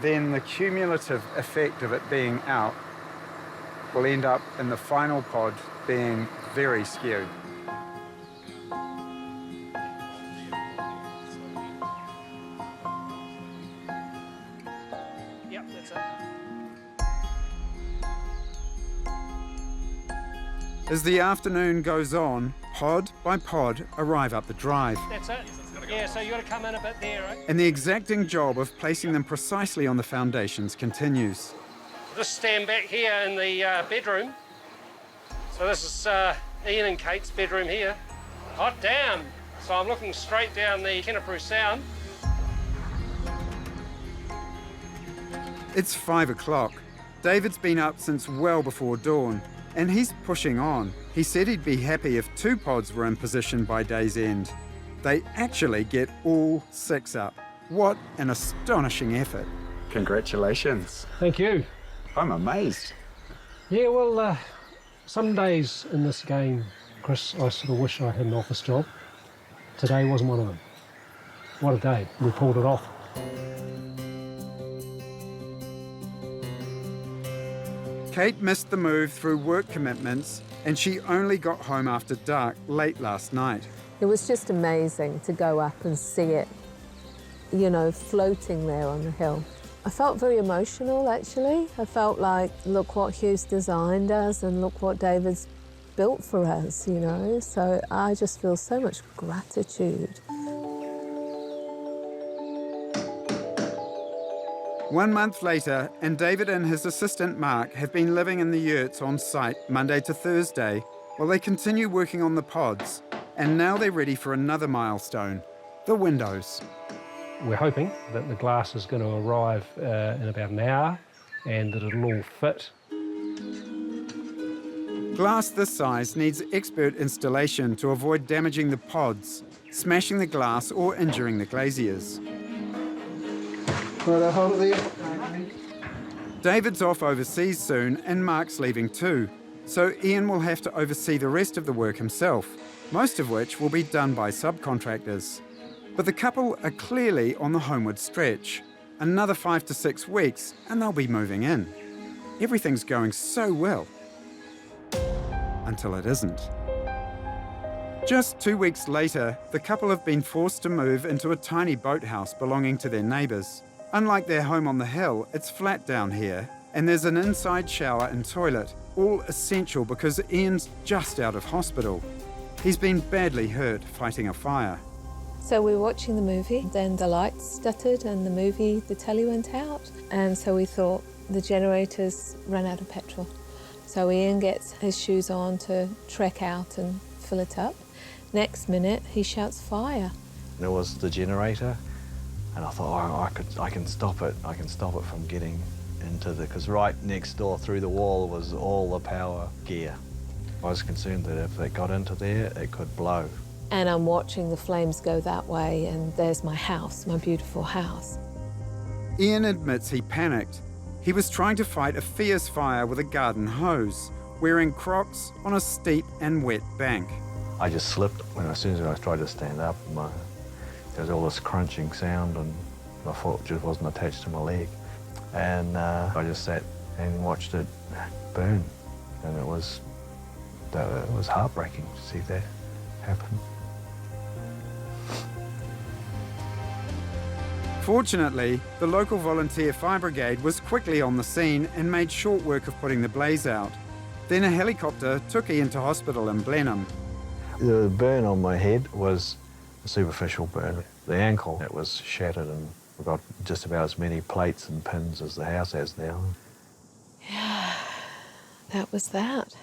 then the cumulative effect of it being out will end up in the final pod being very skewed. Yep, that's it. As the afternoon goes on, pod by pod arrive up the drive. That's it. Yeah, so you got to come in a bit there, right? And the exacting job of placing them precisely on the foundations continues. Just stand back here in the bedroom. So this is Ian and Kate's bedroom here. Hot damn! So I'm looking straight down the Kenepuru Sound. It's 5 o'clock. David's been up since well before dawn, and he's pushing on. He said he'd be happy if 2 pods were in position by day's end. They actually get all 6 up. What an astonishing effort. Congratulations. Thank you. I'm amazed. Yeah, well, some days in this game, Chris, I sort of wish I had an office job. Today wasn't one of them. What a day. We pulled it off. Kate missed the move through work commitments, and she only got home after dark late last night. It was just amazing to go up and see it, you know, floating there on the hill. I felt very emotional, actually. I felt like, look what Hugh's designed us and look what David's built for us, you know. So I just feel so much gratitude. 1 month later, and David and his assistant Mark have been living in the yurts on site Monday to Thursday while they continue working on the pods. And now they're ready for another milestone, the windows. We're hoping that the glass is going to arrive in about an hour and that it'll all fit. Glass this size needs expert installation to avoid damaging the pods, smashing the glass or injuring the glaziers. Right, hold it there. David's off overseas soon and Mark's leaving too, so Ian will have to oversee the rest of the work himself, most of which will be done by subcontractors. But the couple are clearly on the homeward stretch. Another 5 to 6 weeks and they'll be moving in. Everything's going so well. Until it isn't. Just 2 weeks later, the couple have been forced to move into a tiny boathouse belonging to their neighbours. Unlike their home on the hill, it's flat down here, and there's an inside shower and toilet, all essential because Ian's just out of hospital. He's been badly hurt fighting a fire. So we were watching the movie, then the lights stuttered and the telly went out. And so we thought the generators ran out of petrol. So Ian gets his shoes on to trek out and fill it up. Next minute, he shouts fire. There was the generator, and I thought, oh, I can stop it. I can stop it from getting into because right next door through the wall was all the power gear. I was concerned that if it got into there, it could blow. And I'm watching the flames go that way, and there's my house, my beautiful house. Ian admits he panicked. He was trying to fight a fierce fire with a garden hose, wearing Crocs on a steep and wet bank. I just slipped as soon as I tried to stand up. There was all this crunching sound and my foot just wasn't attached to my leg. And I just sat and watched it burn. And it was heartbreaking to see that happen. Fortunately, the local volunteer fire brigade was quickly on the scene and made short work of putting the blaze out. Then a helicopter took Ian to hospital in Blenheim. The burn on my head was a superficial burn. The ankle, it was shattered and we've got just about as many plates and pins as the house has now. Yeah, that was that.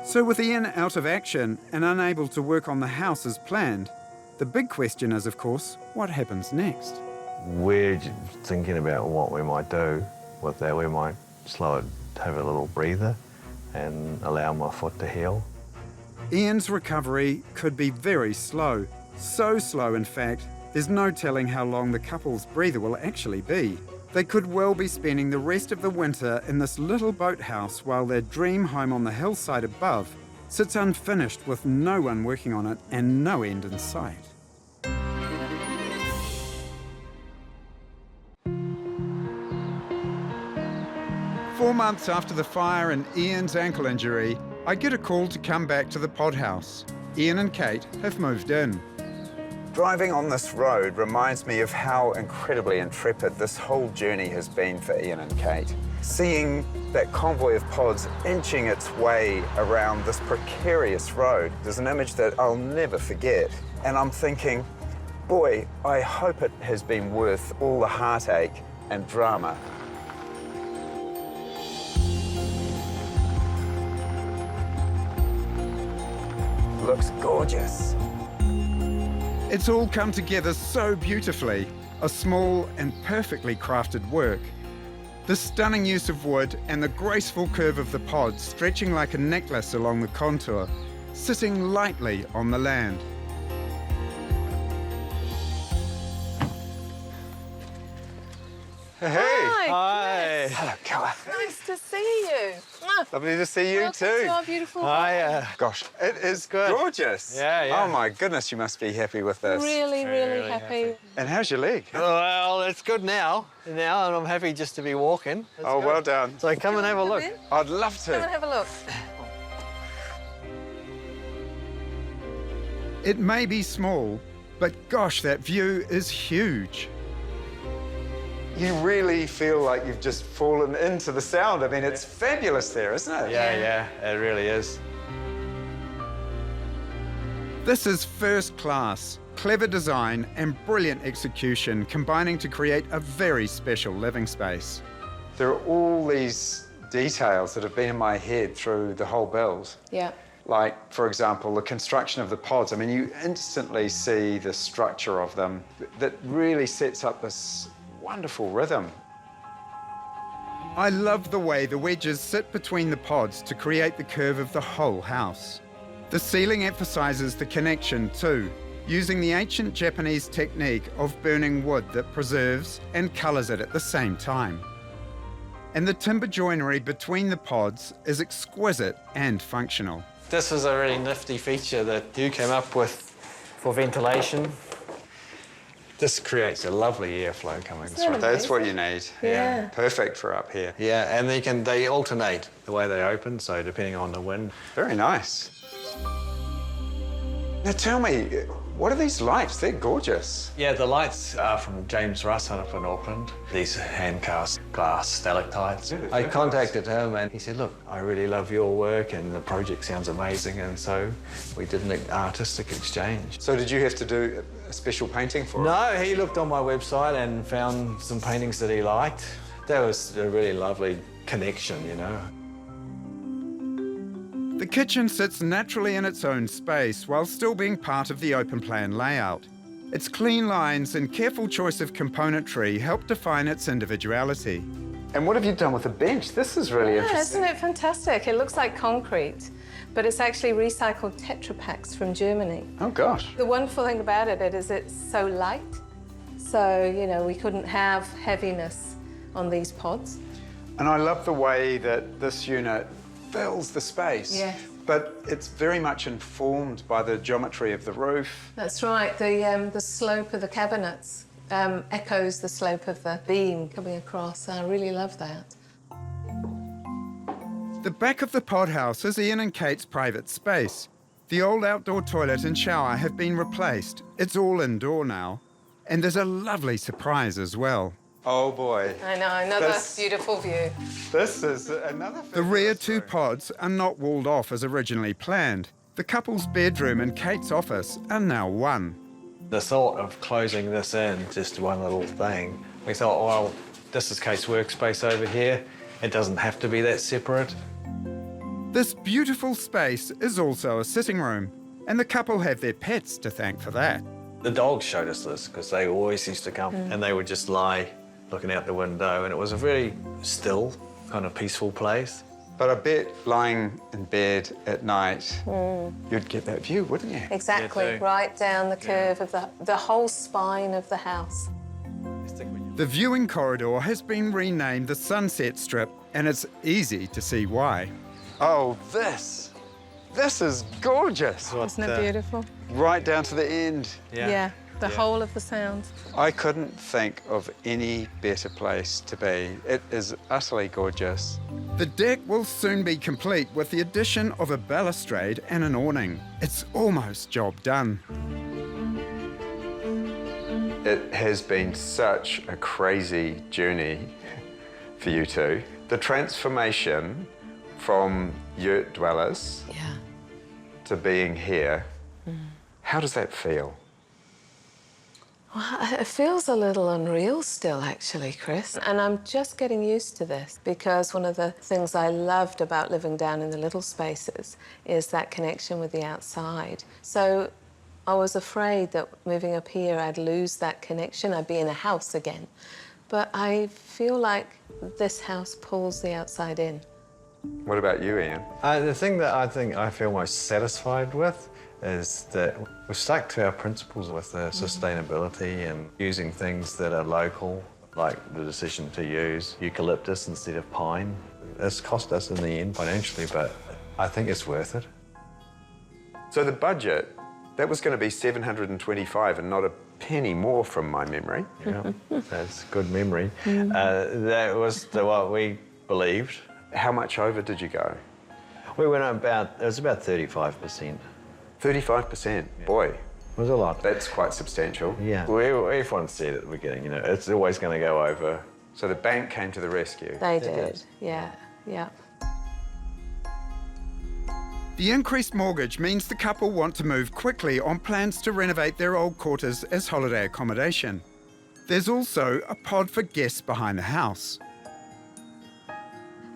So with Ian out of action and unable to work on the house as planned, the big question is, of course, what happens next? We're thinking about what we might do with that. We might slow it, have a little breather and allow my foot to heal. Ian's recovery could be very slow. So slow, in fact, there's no telling how long the couple's breather will actually be. They could well be spending the rest of the winter in this little boathouse while their dream home on the hillside above sits unfinished with no one working on it and no end in sight. Four months after the fire and Ian's ankle injury, I get a call to come back to the pod house. Ian and Kate have moved in. Driving on this road reminds me of how incredibly intrepid this whole journey has been for Ian and Kate. Seeing that convoy of pods inching its way around this precarious road is an image that I'll never forget. And I'm thinking, boy, I hope it has been worth all the heartache and drama. Looks gorgeous. It's all come together so beautifully, a small and perfectly crafted work. The stunning use of wood and the graceful curve of the pod stretching like a necklace along the contour, sitting lightly on the land. Hey. Hi. Hello, Kara. Nice to see you. Lovely to see you Welcome too. to our beautiful Hi. Gosh, it is gorgeous. Yeah. Oh my goodness, you must be happy with this. Really, really happy. And how's your leg? Well, it's good now. Now, and I'm happy just to be walking. Oh, well done. So come and have a look. I'd love to. Come and have a look. It may be small, but gosh, that view is huge. You really feel like you've just fallen into the sound. I mean, it's fabulous there, isn't it? Yeah, it really is. This is first class, clever design and brilliant execution combining to create a very special living space. There are all these details that have been in my head through the whole build. Yeah. Like, for example, the construction of the pods. I mean, you instantly see the structure of them that really sets up this wonderful rhythm. I love the way the wedges sit between the pods to create the curve of the whole house. The ceiling emphasizes the connection too, using the ancient Japanese technique of burning wood that preserves and colors it at the same time. And the timber joinery between the pods is exquisite and functional. This is a really nifty feature that you came up with for ventilation. This creates a lovely airflow coming through. That's what you need. Yeah. Perfect for up here. Yeah, and they alternate the way they open, so depending on the wind. Very nice. Now tell me, what are these lights? They're gorgeous. Yeah, the lights are from James Russ up in Auckland. These hand-cast glass stalactites. I contacted him and he said, look, I really love your work and the project sounds amazing, and so we did an artistic exchange. So did you have to do a special painting for it? No, he looked on my website and found some paintings that he liked. That was a really lovely connection, you know. The kitchen sits naturally in its own space while still being part of the open plan layout. Its clean lines and careful choice of componentry help define its individuality. And what have you done with the bench? This is really interesting. Isn't it fantastic? It looks like concrete, but it's actually recycled Tetra Paks from Germany. Oh, gosh. The wonderful thing about it is it's so light, so, you know, we couldn't have heaviness on these pods. And I love the way that this unit fills the space. Yeah. But it's very much informed by the geometry of the roof. That's right. The slope of the cabinets echoes the slope of the beam coming across. I really love that. The back of the pod house is Ian and Kate's private space. The old outdoor toilet and shower have been replaced. It's all indoor now. And there's a lovely surprise as well. Oh boy. I know, another beautiful view. This is another... The rear two pods are not walled off as originally planned. The couple's bedroom and Kate's office are now one. The thought of closing this in, just one little thing, we thought, well, this is Kate's workspace over here. It doesn't have to be that separate. This beautiful space is also a sitting room, and the couple have their pets to thank for that. The dogs showed us this because they always used to come and they would just lie looking out the window, and it was a very still, kind of peaceful place. But I bet lying in bed at night, you'd get that view, wouldn't you? Exactly, right down the curve of the whole spine of the house. The viewing corridor has been renamed the Sunset Strip, and it's easy to see why. Oh, this is gorgeous. Isn't it beautiful? Right down to the end. Yeah, the whole of the Sound. I couldn't think of any better place to be. It is utterly gorgeous. The deck will soon be complete with the addition of a balustrade and an awning. It's almost job done. It has been such a crazy journey for you two. The transformation from yurt dwellers to being here, how does that feel? Well, it feels a little unreal still, actually, Chris. And I'm just getting used to this because one of the things I loved about living down in the little spaces is that connection with the outside. So I was afraid that moving up here, I'd lose that connection. I'd be in a house again. But I feel like this house pulls the outside in. What about you, Ian? The thing that I think I feel most satisfied with is that we've stuck to our principles with the sustainability and using things that are local. like the decision to use eucalyptus instead of pine. It's cost us in the end financially, but I think it's worth it. So the budget, that was going to be $725 and not a penny more from my memory. Yeah, that's good memory. That was what we believed. How much over did you go? We went about, it was about 35%. 35%? Boy. It was a lot. That's quite substantial. Yeah. Everyone said at the beginning, you know, it's always going to go over. So the bank came to the rescue? They did, yeah, yeah. The increased mortgage means the couple want to move quickly on plans to renovate their old quarters as holiday accommodation. There's also a pod for guests behind the house.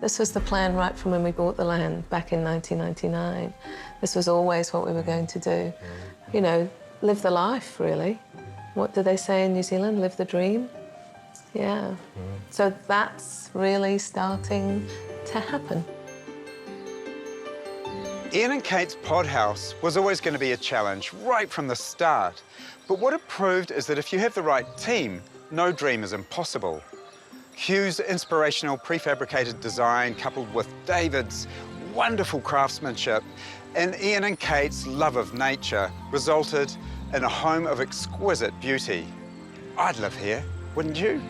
This was the plan right from when we bought the land back in 1999. This was always what we were going to do. You know, live the life, really. What do they say in New Zealand? Live the dream? Yeah. So that's really starting to happen. Ian and Kate's pod house was always going to be a challenge right from the start. But what it proved is that if you have the right team, no dream is impossible. Hugh's inspirational prefabricated design coupled with David's wonderful craftsmanship and Ian and Kate's love of nature resulted in a home of exquisite beauty. I'd live here, wouldn't you?